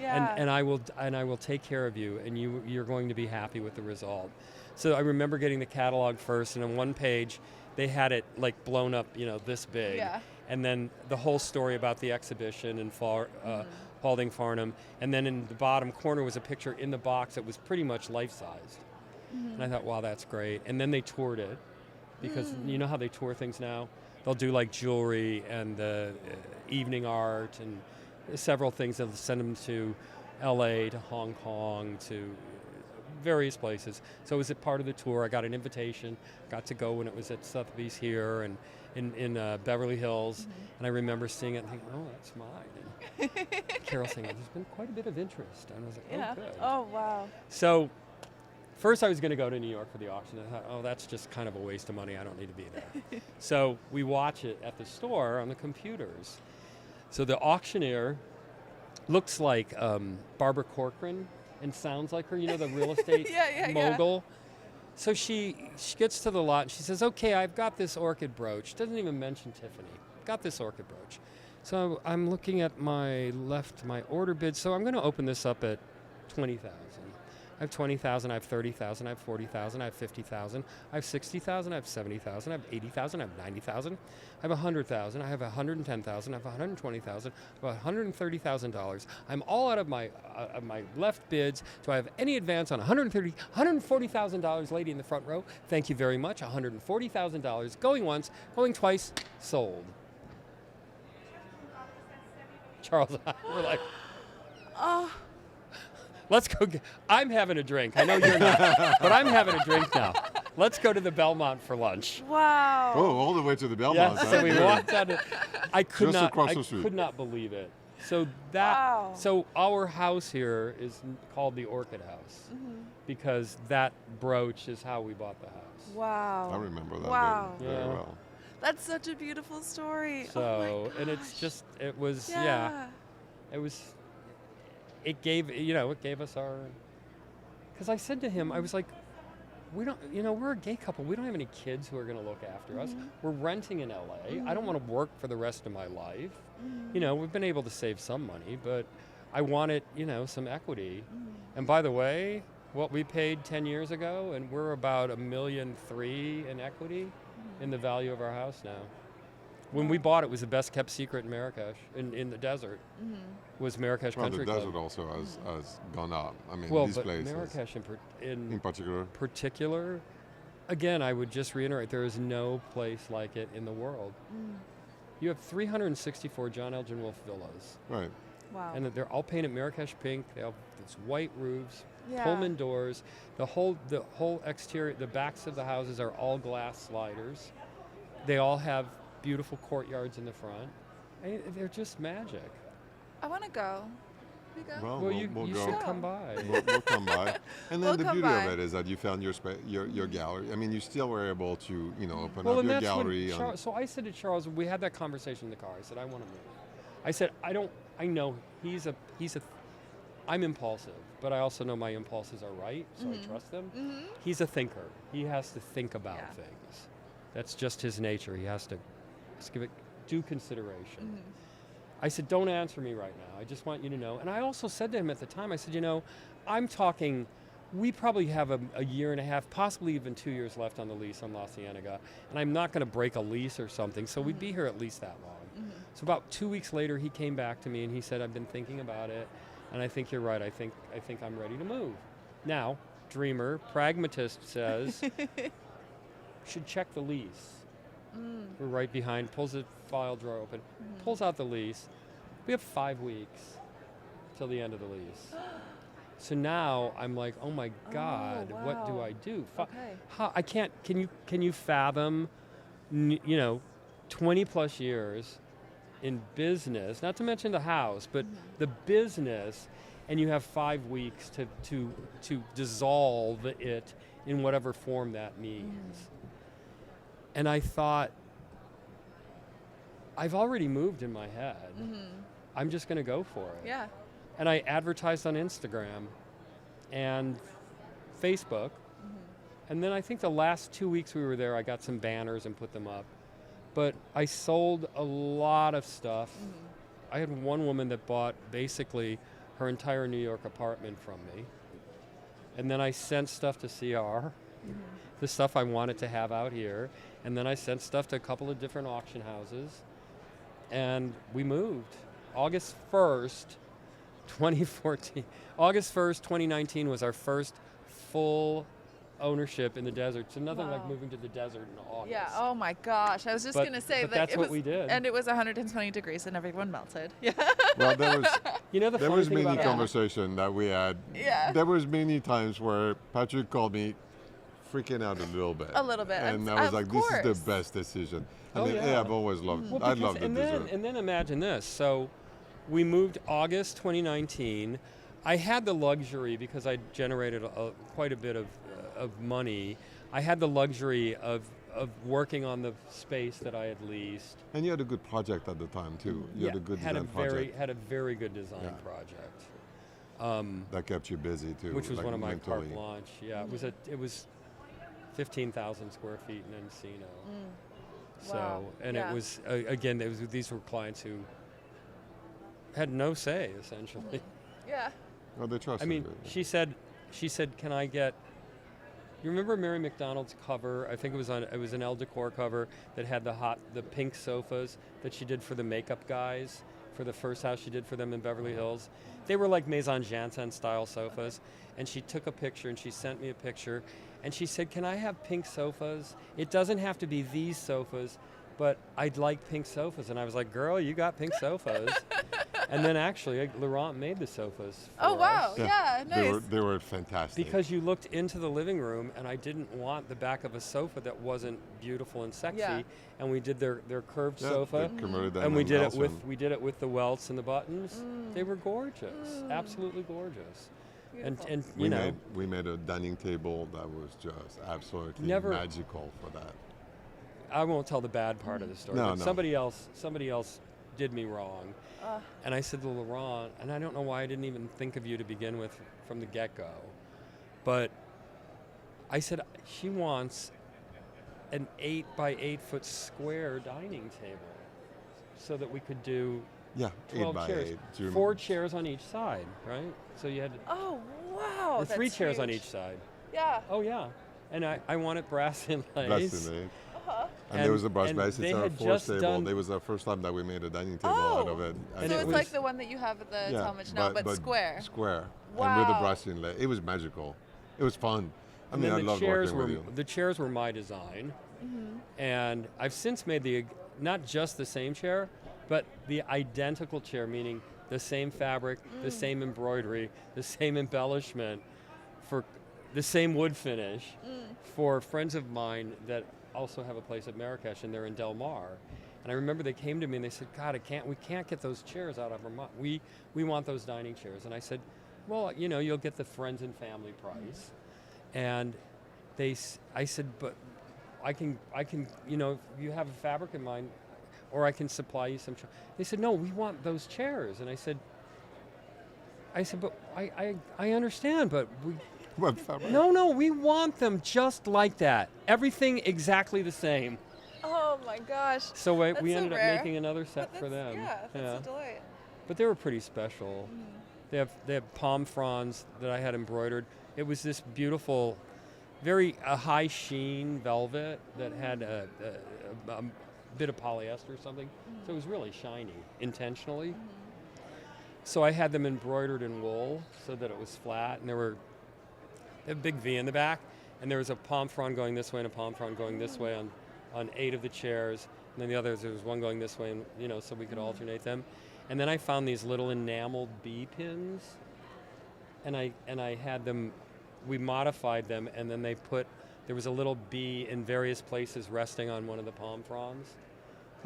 And I will take care of you, and you're going to be happy with the result. So I remember getting the catalog first, and on one page they had it like blown up, you know, this big. And then the whole story about the exhibition and Paulding Farnham, and then in the bottom corner was a picture in the box that was pretty much life-sized. And I thought, wow, that's great. And then they toured it, because you know how they tour things now? They'll do like jewelry and evening art and several things. They'll send them to LA, to Hong Kong, to various places. So it was a part of the tour. I got an invitation, got to go when it was at Sotheby's here and in Beverly Hills. And I remember seeing it and thinking, oh, that's mine. And Carol saying, there's been quite a bit of interest. And I was like, oh, good. Oh, wow. So first I was going to go to New York for the auction. I thought, oh, that's just kind of a waste of money. I don't need to be there. So we watch it at the store on the computers. So the auctioneer looks like Barbara Corcoran and sounds like her, you know, the real estate mogul. So she gets to the lot and she says, okay, I've got this orchid brooch. Doesn't even mention Tiffany. Got this orchid brooch. So I'm looking at my order bid. So I'm going to open this up at 20,000. I have 20,000, I have 30,000, I have 40,000, I have 50,000, I have 60,000, I have 70,000, I have 80,000, I have 90,000, I have 100,000, I have 110,000, I have 120,000, I have $130,000. I'm all out of my left bids. Do I have any advance on $140,000, lady in the front row? Thank you very much. $140,000, going once, going twice, sold. Charles and I were like, oh. Let's go. I'm having a drink. I know you're not, but I'm having a drink now. Let's go to the Belmont for lunch. Wow. Oh, all the way to the Belmont. Yes. So we walked out. I could not believe it. So so our house here is called the Orchid House because that brooch is how we bought the house. Wow. I remember that very well. That's such a beautiful story. So, and it's just, it was, it was. It gave us our, because I said to him, I was like, we don't, we're a gay couple. We don't have any kids who are going to look after us. We're renting in LA. I don't want to work for the rest of my life. We've been able to save some money, but I wanted, some equity. And by the way, what we paid 10 years ago, and we're about $1.3 million in equity in the value of our house now. When we bought it, was the best kept secret in Marrakesh, in the desert, was Marrakesh Country Club. The desert also has gone up. I mean, well, these places. Marrakesh in particular, again, I would just reiterate, there is no place like it in the world. You have 364 John Elgin Wolfe villas. Right. Wow. And they're all painted Marrakesh pink. They have these white roofs, Pullman doors. The whole exterior, the backs of the houses are all glass sliders. They all have beautiful courtyards in the front. They're just magic. I want to go. We go? Well, you should come by. We'll come by. And then the beauty of it is that you found your gallery. I mean, you still were able to, open up your gallery. So I said to Charles, we had that conversation in the car. I said, I want to move. I said, I know I'm impulsive, but I also know my impulses are right, so I trust them. He's a thinker. He has to think about things. That's just his nature. He has to give it due consideration. I said, don't answer me right now. I just want you to know. And I also said to him at the time, I said, I'm talking, we probably have a year and a half, possibly even 2 years left on the lease on La Cienega, and I'm not going to break a lease or something, so we'd be here at least that long. So about 2 weeks later, he came back to me and he said, I've been thinking about it, and I think you're right. I think I'm ready to move. Now, dreamer, pragmatist says, should check the lease. We're right behind, pulls the file drawer open, pulls out the lease. We have 5 weeks till the end of the lease. So now I'm like, oh my God, what do I do? I can't, can you fathom, 20 plus years, in business, not to mention the house, but the business, and you have 5 weeks to dissolve it in whatever form that means. And I thought, I've already moved in my head. I'm just going to go for it. Yeah. And I advertised on Instagram and Facebook. And then I think the last 2 weeks we were there, I got some banners and put them up. But I sold a lot of stuff. I had one woman that bought basically her entire New York apartment from me. And then I sent stuff to CR, the stuff I wanted to have out here. And then I sent stuff to a couple of different auction houses. And we moved. August 1st, 2014. August 1st, 2019 was our first full ownership in the desert. So nothing like moving to the desert in August. Yeah. Oh my gosh. I was just going to say but that that's it what was, we did. And it was 120 degrees and everyone melted. Yeah. Well, there was the there funny was thing many about conversation that we had. Yeah. There was many times where Patrick called me freaking out a little bit. A little bit. And I was Of like, course. this is the best decision. I mean, yeah. I've always loved, Well, I because- love the desert. And then imagine this. So we moved August 2019. I had the luxury, because I generated quite a bit of money, I had the luxury of working on the space that I had leased. And you had a good project at the time too. You had a good design project. Had a very good design project. That kept you busy too. Which was like one of my mentally. carte blanche. Yeah, it was 15,000 square feet in Encino. So, Wow. and it was, again, these were clients who had no say, essentially. Yeah. Well, they trusted I mean, you. she said, can I get, you remember Mary McDonald's cover? I think it was an Elle Decor cover that had the pink sofas that she did for the makeup guys for the first house she did for them in Beverly Hills. They were like Maison Janssen style sofas. And she took a picture and she sent me a picture. And she said, can I have pink sofas? It doesn't have to be these sofas, but I'd like pink sofas. And I was like, girl, you got pink sofas. And then actually, Laurent made the sofas for Oh, wow. us. Yeah, nice. They were fantastic. Because you looked into the living room, and I didn't want the back of a sofa that wasn't beautiful and sexy. Yeah. And we did their curved sofa, the Koreatown and we did it Nelson. with the welts and the buttons. They were gorgeous, absolutely gorgeous. And you know, we made a dining table that was just absolutely magical for that. I won't tell the bad part of the story. No, but no. Somebody else did me wrong. And I said to Laurent, and I don't know why I didn't even think of you to begin with from the get-go, but I said, she wants an 8 by 8 foot square dining table so that we could do 12 8 by chairs. 8. 4 chairs on each side, right? So you had Oh, wow. or 3 that's chairs on huge. each side. Yeah. Oh, yeah. And I want it brass inlays. That's the name. And there was a brass base. they It's our had fourth just table. done- it was the first time that we made a dining table out of it. And So it it's was- like the one that you have at the Talmadge now, but square. Square. And Wow. with the brass inlay. It was magical. It was fun. I And mean, I then loved working with you. the chairs were my design, and I've since made not just the same chair, but the identical chair, meaning the same fabric, the same embroidery, the same embellishment, for the same wood finish, for friends of mine that also have a place at Marrakesh, and they're in Del Mar. And I remember they came to me and they said, God, we can't get those chairs out of Vermont. We want those dining chairs. And I said, well, you know, you'll get the friends and family price. And I said, but I can, you know, if you have a fabric in mind, or I can supply you some. They said, no, we want those chairs. And I said, but I understand, but we. What fabric? No, we want them just like that. Everything exactly the same. Oh my gosh. So we That's ended so up rare. making another set for them. Yeah, that's a delight. But they were pretty special. They have palm fronds that I had embroidered. It was this beautiful, very high sheen velvet that had a bit of polyester or something. So it was really shiny, intentionally. So I had them embroidered in wool so that it was flat, and they had a big V in the back, and there was a palm frond going this way and a palm frond going this way on 8 of the chairs, and then the others, there was one going this way, and you know, so we could alternate them. And then I found these little enameled bee pins, and I had them, we modified them, and then there was a little bee in various places resting on one of the palm fronds.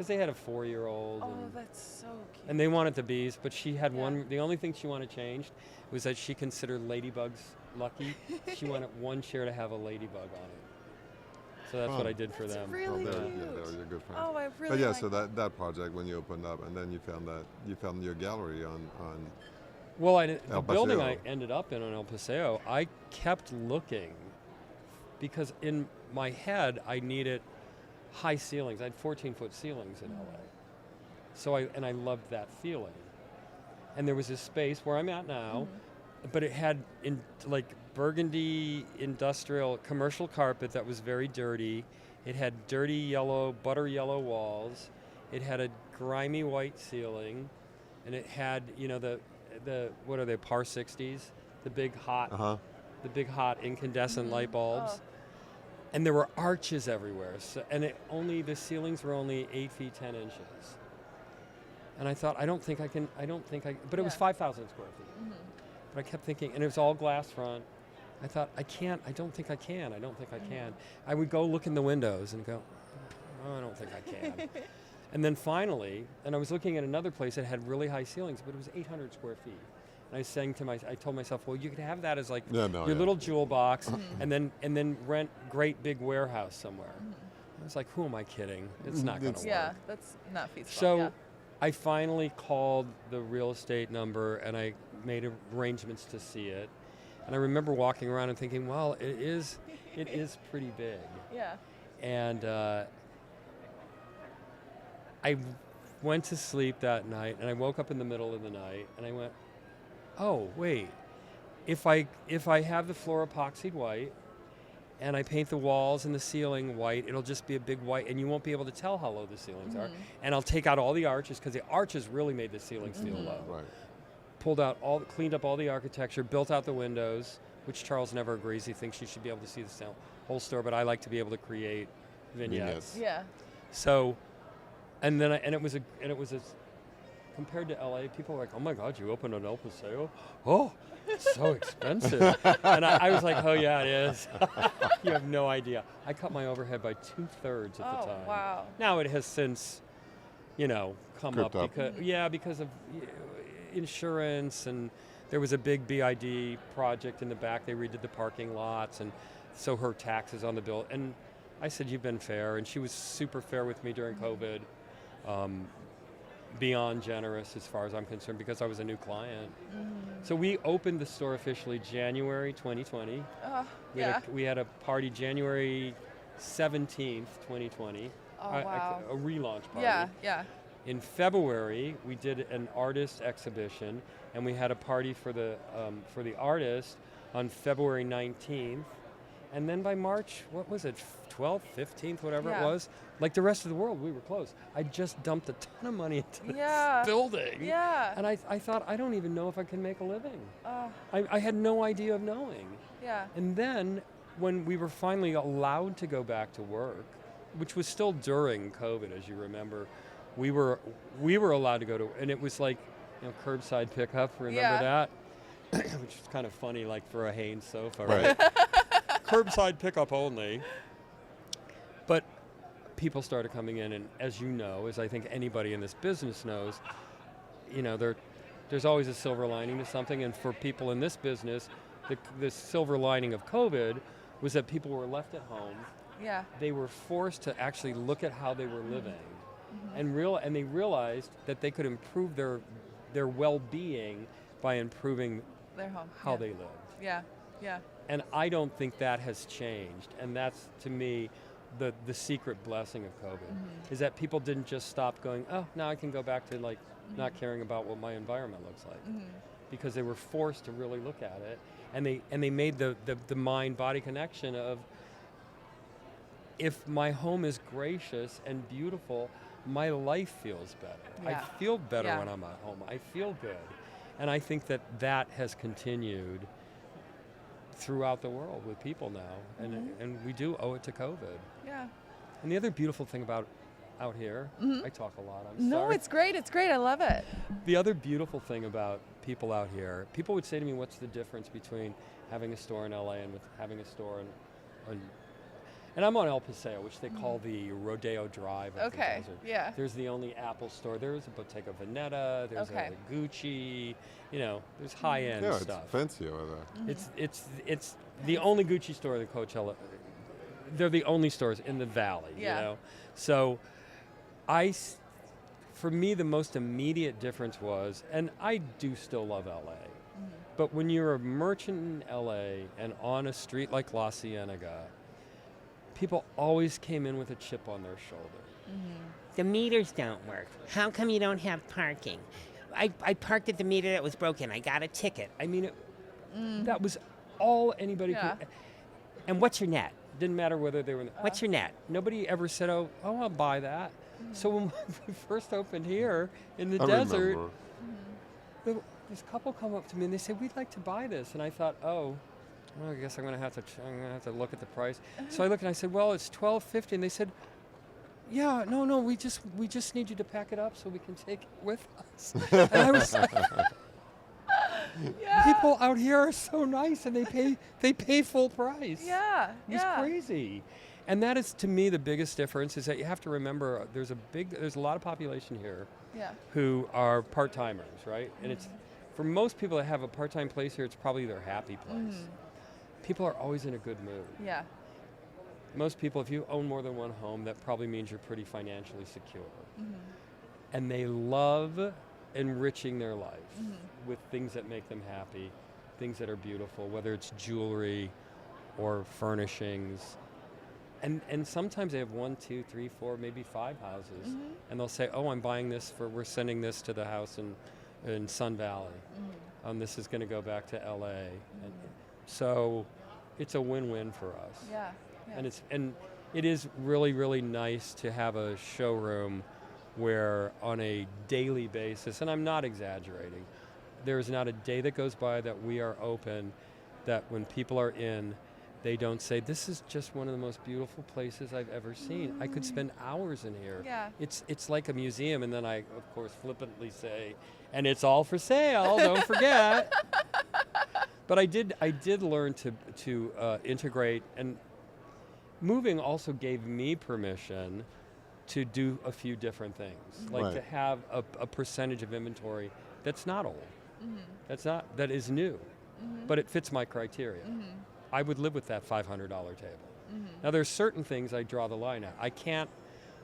because they had a 4-year-old. Oh, that's so cute. And they wanted the bees, but she had one. The only thing she wanted changed was that she considered ladybugs lucky. She wanted one chair to have a ladybug on it. So that's what I did for them. Really cute. Yeah, they're your good friends. Oh, I really But yeah, like so that project when you opened up, and then you found your gallery on. Well, the El building Paseo. I ended up in on El Paseo, I kept looking because in my head I needed high ceilings. I had 14-foot ceilings in LA. So I loved that feeling. And there was this space where I'm at now, but it had like burgundy industrial commercial carpet that was very dirty. It had dirty yellow, butter yellow walls. It had a grimy white ceiling, and it had, you know, the what are they, par 60s, the big hot incandescent light bulbs. Oh. And there were arches everywhere, so, and the ceilings were only 8 feet 10 inches. And I thought, but it was 5,000 square feet. But I kept thinking, and it was all glass front. I thought, I don't think I can. I would go look in the windows and go, oh, I don't think I can. And then finally, and I was looking at another place that had really high ceilings, but it was 800 square feet. And I told myself, well, you could have that as like your little jewel box, and then rent great big warehouse somewhere. I was like, who am I kidding? It's not going to work. Yeah, that's not feasible. So I finally called the real estate number, and I made arrangements to see it. And I remember walking around and thinking, well, it is pretty big. Yeah. And I went to sleep that night, and I woke up in the middle of the night, and I went, oh, wait, if I have the floor epoxied white, and I paint the walls and the ceiling white, it'll just be a big white, and you won't be able to tell how low the ceilings are. And I'll take out all the arches, because the arches really made the ceilings feel low. Right. Cleaned up all the architecture, built out the windows, which Charles never agrees. He thinks you should be able to see the whole store, but I like to be able to create vignettes. Yeah. So, and it was compared to LA, people were like, oh my God, you opened an El Paseo? Oh, it's so expensive. And I was like, oh yeah, it is. You have no idea. I cut my overhead by 2/3 at the time. Oh, wow. Now it has since, come Crept up. Because of insurance, and there was a big BID project in the back. They redid the parking lots, and so her taxes on the bill. And I said, you've been fair. And she was super fair with me during COVID. Beyond generous as far as I'm concerned, because I was a new client. So we opened the store officially January 2020. We had a party January 17th, 2020. Oh, wow. A relaunch party. Yeah. In February, we did an artist exhibition, and we had a party for the artist on February 19th. And then by March, what was it, 12th, 15th, whatever it was, like the rest of the world, we were closed. I just dumped a ton of money into this building. Yeah. And I thought, I don't even know if I can make a living. I had no idea of knowing. Yeah. And then when we were finally allowed to go back to work, which was still during COVID, as you remember, we were allowed to go to, and it was like, curbside pickup, remember that? Which is kind of funny, like for a Hanes sofa, right? Curbside pickup only. But people started coming in, and as you know, as I think anybody in this business knows, there's always a silver lining to something, and for people in this business, the silver lining of COVID was that people were left at home. Yeah. They were forced to actually look at how they were living, and they realized that they could improve their well-being by improving their home, how they lived. Yeah. And I don't think that has changed, and that's, to me, the secret blessing of COVID, is that people didn't just stop going, oh, now I can go back to not caring about what my environment looks like, because they were forced to really look at it, and they made the mind-body connection of, if my home is gracious and beautiful, my life feels better. Yeah. I feel better when I'm at home. I feel good, and I think that has continued throughout the world with people now, and we do owe it to COVID. Yeah. And the other beautiful thing about out here, I talk a lot, I'm sorry. No, it's great, I love it. The other beautiful thing about people out here, people would say to me, what's the difference between having a store in LA and with having a store And I'm on El Paseo, which they call the Rodeo Drive of the desert. Yeah. There's the only Apple store. There's a Bottega Veneta. There's a Gucci. You know, there's high-end stuff. It's fancy over there. It's the only Gucci store in Coachella. They're the only stores in the valley. Yeah. You know, so for me, the most immediate difference was, and I do still love LA, but when you're a merchant in LA and on a street like La Cienega, people always came in with a chip on their shoulder. The meters don't work. How come you don't have parking? I parked at the meter that was broken. I got a ticket. I mean, that was all anybody could. And what's your net? Didn't matter whether they were. What's your net? Nobody ever said, "Oh, I'll buy that." So when we first opened here in the desert, this couple come up to me and they said, "We'd like to buy this," and I thought, "Oh, well, I guess I'm gonna have to look at the price." So I looked and I said, "Well, it's $12.50," and they said, "Yeah, no, we just need you to pack it up so we can take it with us." And I was like, people out here are so nice and they pay full price. Yeah. It's crazy. And that is, to me, the biggest difference is that you have to remember there's a lot of population here who are part-timers, right? And it's, for most people that have a part-time place here, it's probably their happy place. People are always in a good mood. Yeah. Most people, if you own more than one home, that probably means you're pretty financially secure. And they love enriching their life with things that make them happy, things that are beautiful, whether it's jewelry or furnishings. And sometimes they have 1, 2, 3, 4, maybe 5 houses. And they'll say, "Oh, I'm buying this we're sending this to the house in Sun Valley. This is going to go back to LA." And so it's a win-win for us. Yeah. And it is really, really nice to have a showroom where on a daily basis, and I'm not exaggerating, there is not a day that goes by that we are open that when people are in, they don't say, "This is just one of the most beautiful places I've ever seen. I could spend hours in here." Yeah. It's like a museum, and then I, of course, flippantly say, "And it's all for sale, don't forget." But I did learn to integrate, and moving also gave me permission to do a few different things, like to have a percentage of inventory that's not old, that is new, but it fits my criteria. I would live with that $500 table. Now there's certain things I draw the line at. I can't.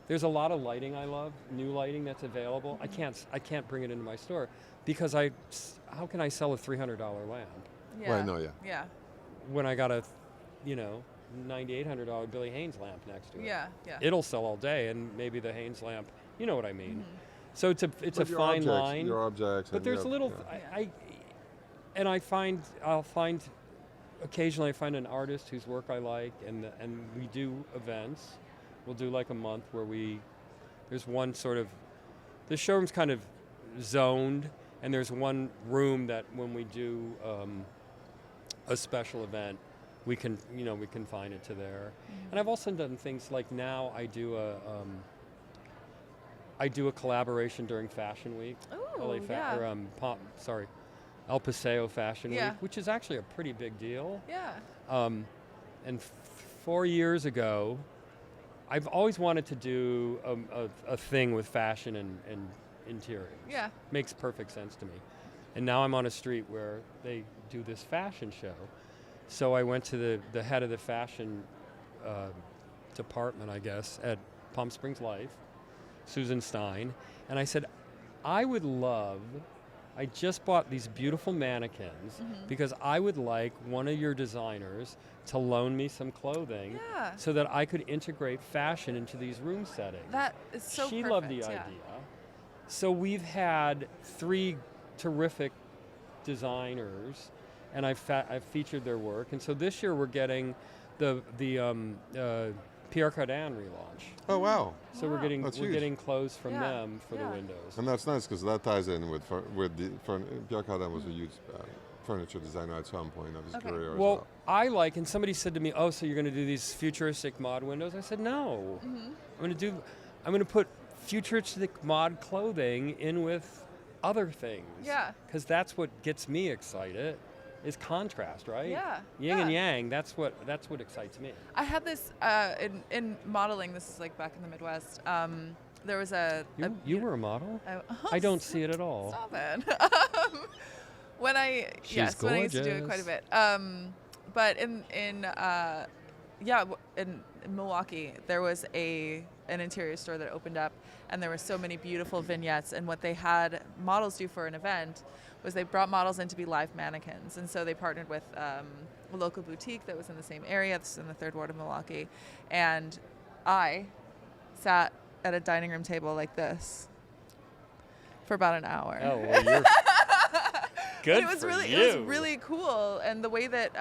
There's a lot of lighting I love, new lighting that's available. I can't bring it into my store because how can I sell a $300 lamp? Right, no, Yeah. When I got a, $9,800 Billy Haynes lamp next to it. Yeah. It'll sell all day, and maybe the Haynes lamp, you know what I mean. So it's a But your fine objects, line. Your objects. But there's little, I'll find, occasionally I find an artist whose work I like, and we do events. We'll do like a month where there's one sort of, the showroom's kind of zoned, and there's one room that when we do a special event, we can confine it to there. And I've also done things like now I do a collaboration during Fashion Week. Ooh, El Paseo Fashion Yeah. Week, which is actually a pretty big deal. Yeah. And 4 years ago, I've always wanted to do a thing with fashion and interiors. Yeah. Makes perfect sense to me. And now I'm on a street where they do this fashion show. So I went to the head of the fashion department, I guess, at Palm Springs Life, Susan Stein, and I said, I just bought these beautiful mannequins because I would like one of your designers to loan me some clothing so that I could integrate fashion into these room settings. That is so She perfect. loved the idea. So we've had 3 terrific designers, and I've featured their work. And so this year we're getting the Pierre Cardin relaunch. Oh wow! So we're getting clothes from them for the windows. And that's nice because that ties in with Pierre Cardin was a huge furniture designer at some point of his career. As well, I like, and somebody said to me, "Oh, so you're going to do these futuristic mod windows?" I said, "No, I'm going to put futuristic mod clothing in with other things. Yeah. Because that's what gets me excited. is contrast, right? Yeah. Yin and yang. That's what excites me. I had this in modeling. This is like back in the Midwest. There was You were a model? Oh, I don't see it at all. Stop it. When I She's yes, when I used to do it quite a bit. But in Milwaukee, there was an interior store that opened up, and there were so many beautiful vignettes. And what they had models do for an event was they brought models in to be live mannequins. And so they partnered with a local boutique that was in the same area. This is in the 3rd Ward of Milwaukee. And I sat at a dining room table like this for about an hour. Oh, well, you're good. It was for really, you. it was really cool, and the way that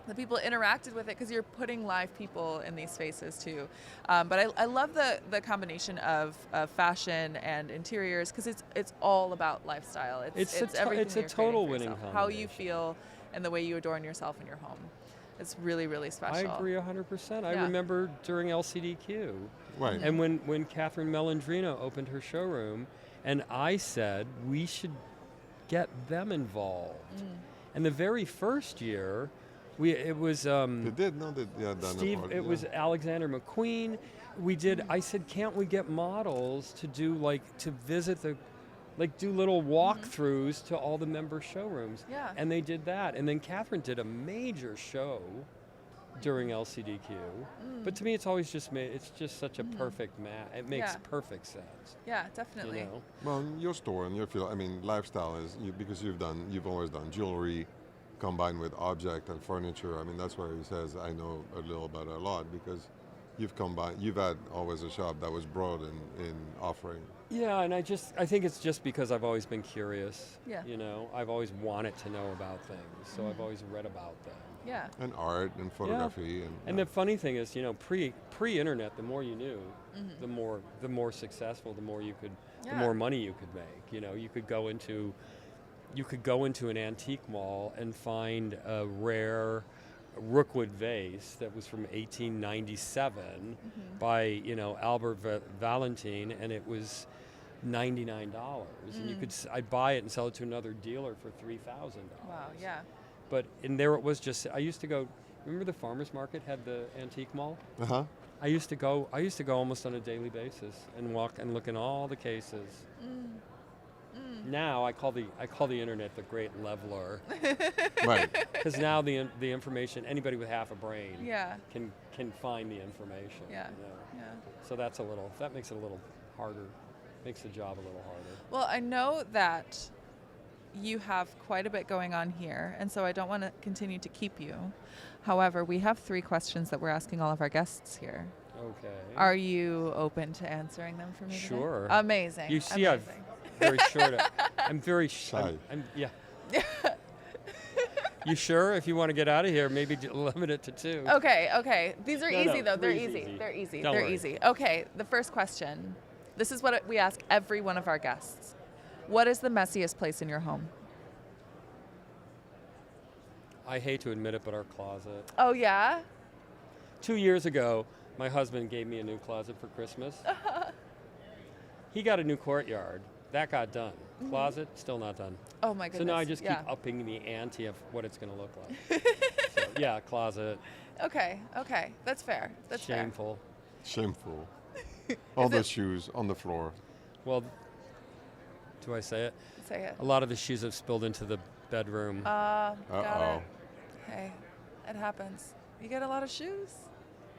the people interacted with it, because you're putting live people in these spaces too. But I love the combination of fashion and interiors, because it's all about lifestyle. It's everything. It's a you're total creating for winning yourself. How you combination. feel and the way you adorn yourself in your home. It's really, really special. I agree 100%. I Yeah. remember during LCDQ, Right. and when Catherine Melandrino opened her showroom, and I said we should get them involved. And the very first year, it was They did, no, they yeah, done Steve. part, It yeah. was Alexander McQueen. We did. I said, can't we get models to do to visit do little walkthroughs to all the member showrooms? Yeah. And they did that. And then Catherine did a major show during LCDQ. But to me, it's always just it's just such a perfect match. It makes Yeah. perfect sense. Yeah, definitely. You know? Well, your store and your feel. I mean, lifestyle is because you've always done jewelry, combined with object and furniture. I mean, that's where he says I know a little about it a lot, because you've had always a shop that was broad in offering. Yeah, and I think it's just because I've always been curious. Yeah. You know, I've always wanted to know about things, so I've always read about them. Yeah. And art and photography And the funny thing is, pre-internet, the more you knew, the more successful, the more money you could make. You know, you could go into an antique mall and find a rare Rookwood vase that was from 1897 by Albert Valentin, and it was $99, and I'd buy it and sell it to another dealer for $3,000. Wow. Yeah. But there it was. Just I used to go. Remember the farmers market had the antique mall? Uh-huh. I used to go almost on a daily basis and walk and look in all the cases. Now I call the internet the great leveler, Right. because now the information, anybody with half a brain Yeah. can find the information. Yeah. You know? Yeah. So that makes it a little harder, makes the job a little harder. Well, I know that you have quite a bit going on here, and so I don't want to continue to keep you. However, we have 3 questions that we're asking all of our guests here. Okay. Are you open to answering them for me today? Sure. Amazing. You see, Amazing. very short. I'm very Shy. yeah. You sure? If you want to get out of here, maybe limit it to 2. Okay. These are No, easy, though. They're three's easy. easy. They're easy. Don't They're worry. easy. Okay, the first question. This is what we ask every one of our guests. What is the messiest place in your home? I hate to admit it, but our closet. Oh, yeah? 2 years ago, my husband gave me a new closet for Christmas. He got a new courtyard. That got done. Closet, still not done. Oh, my goodness. So now I just yeah. keep upping the ante of what it's going to look like. So, yeah, closet. Okay. That's fair. That's Shameful. Shameful. All the shoes on the floor. Well, do I say it? fair. Say it. A lot of the shoes have spilled into the bedroom. Got Uh-oh. it. Hey, it happens. You get a lot of shoes.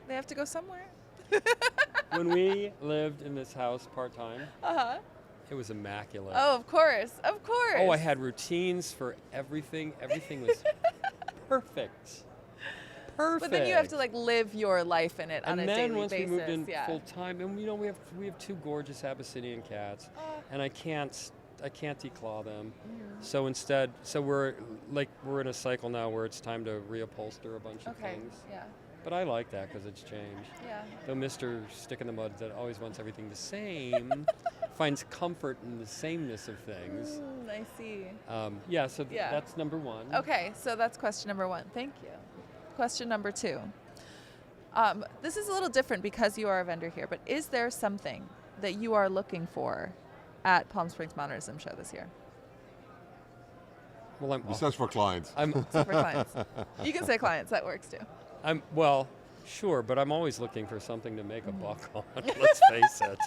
They have to go somewhere. When we lived in this house part-time, Uh-huh. it was immaculate. Oh, of course. Of course. Oh, I had routines for everything. Everything was perfect. Perfect. But then you have to live your life in it on and a then daily once basis. we moved in yeah. full time, and we have 2 gorgeous Abyssinian cats, and I can't declaw them. So instead, we're in a cycle now where it's time to reupholster a bunch of Okay. things. Yeah. But I like that because it's changed. Yeah. Though Mr. Stick in the Mud that always wants everything the same finds comfort in the sameness of things. I see. Yeah, so Yeah. that's number 1. Okay, so that's question number 1. Thank you. Question number 2. This is a little different because you are a vendor here, but is there something that you are looking for at Palm Springs Modernism Show this year? Well, Besides for clients. For clients. You can say clients, that works too. Well, sure, but I'm always looking for something to make a buck on. Let's face it.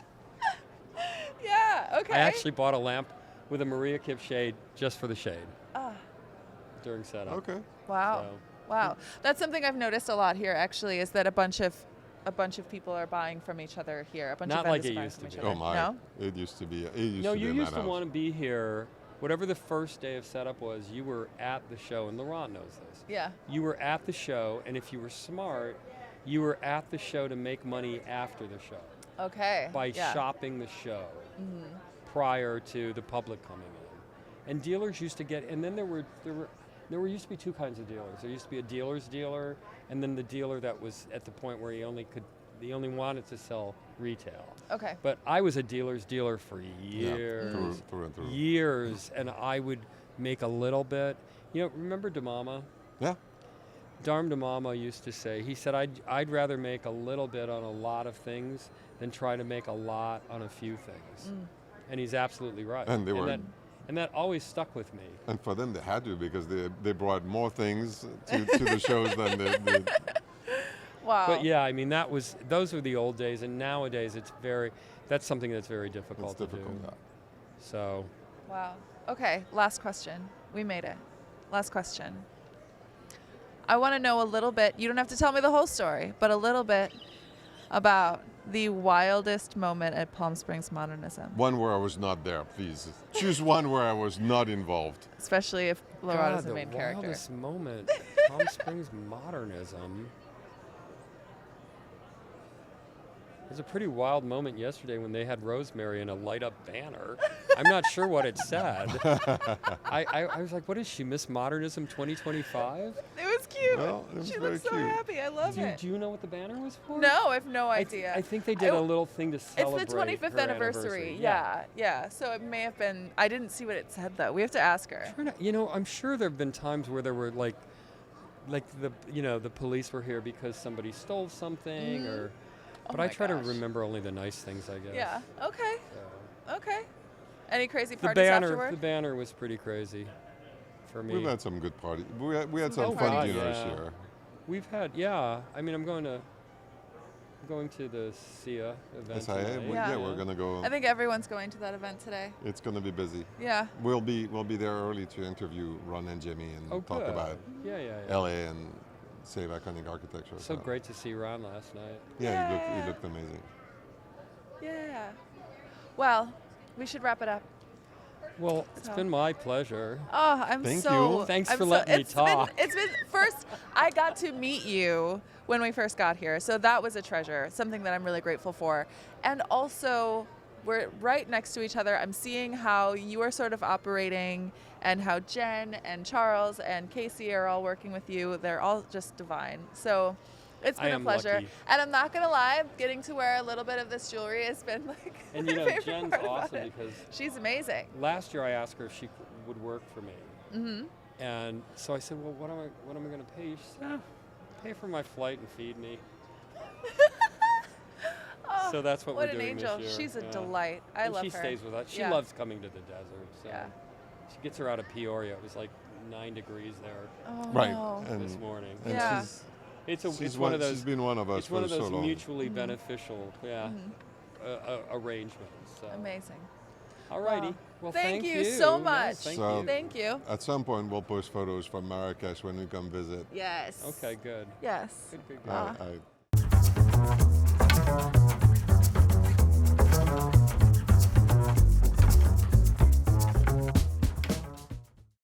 Yeah. Okay. I actually bought a lamp with a Maria Kip shade just for the shade Ah. during setup. Okay. Wow. So- Wow. That's something I've noticed a lot here actually, is that a bunch of people are buying from each other here. A bunch Not of like vendors it buying used from to each be. other. Oh my! No? It used to be. It used No, to be you a used to madhouse. want to be here. Whatever the first day of setup was, you were at the show, and Laurent knows this. Yeah. You were at the show, and if you were smart, you were at the show to make money after the show Okay. by yeah. shopping the show prior to the public coming in. And dealers used to get, and then there used to be two kinds of dealers. There used to be a dealer's dealer, and then the dealer that was at the point where he only wanted to sell retail. Okay. But I was a dealer's dealer for years, through and through. years, and I would make a little bit. You know, remember DeMama? Yeah. Darm DeMama used to say, he said, I'd rather make a little bit on a lot of things than try to make a lot on a few things. And he's absolutely right. And they were. And that always stuck with me. And for them, they had to, because they brought more things to the shows than they. Wow. But yeah, I mean, those were the old days, and nowadays that's something that's very difficult It's to difficult. do. Yeah. So, Wow. Okay, last question. We made it. Last question. I want to know a little bit, you don't have to tell me the whole story, but a little bit about the wildest moment at Palm Springs Modernism, One where I was not there, please. Choose one where I was not involved. especially if Laurent is the God, main character. wildest moment, Palm Springs Modernism. It was a pretty wild moment yesterday when they had Rosemary in a light-up banner. I'm not sure what it said. I was like, what is she, Miss Modernism 2025? It was cute. Well, it was She very looks so cute. happy. I love it. Do you know what the banner was for? No, I have no idea. I think they did a little thing to It's celebrate the 25th her anniversary. Yeah. So it may have been. I didn't see what it said though. We have to ask her. You know, I'm sure there have been times where there were like the police were here because somebody stole something or. But Oh I my try to gosh. remember only the nice things, I guess. Yeah. Okay. So. Okay. Any crazy The parties banner, afterward? the banner was pretty crazy for me. We've had some good parties. We had Some some good fun parties. dinners Yeah. here. We've had, I mean, I'm going to the SIA event SIA, tonight. Yeah. we're gonna go. I think everyone's going to that event today. It's gonna be busy. Yeah. We'll be there early to interview Ron and Jimmy and Oh, talk good. about Yeah. LA and save iconic architecture. So great to see Ron last night. Yeah, Yeah. he looked amazing. Yeah. Well, we should wrap it up. Well, it's So- been my pleasure. Oh, I'm Thank so. you. Thanks I'm for so- letting me it's been- talk. It's been first. I got to meet you when we first got here, so that was a treasure. Something that I'm really grateful for, and also we're right next to each other. I'm seeing how you are sort of operating, and how Jen and Charles and Casey are all working with you. They're all just divine. So. It's I been a am pleasure, lucky. and I'm not gonna lie. Getting to wear a little bit of this jewelry has been like And my you know, favorite Jen's part about awesome it. because She's amazing. last year I asked her if she would work for me. Mm-hmm. And so I said, well, what am I going to pay you? She said, pay for my flight and feed me. Oh, So that's what what we're an doing angel. this year. She's a yeah. delight. I And love she her. stays with us. She Yeah. loves coming to the desert. So Yeah. she gets her out of Peoria. It was like 9 degrees there Oh, Right. no. And, this morning. and Yeah. she's It's one of those. She's been one of us It's one for of those so long. mutually beneficial, arrangements. So. Amazing. Alrighty. Well, Thank thank you so No, much. thank So- you. Thank you. At some point, we'll post photos from Marrakesh when we come visit. Yes. Okay, good. Yes. Good, good, good. Ah. I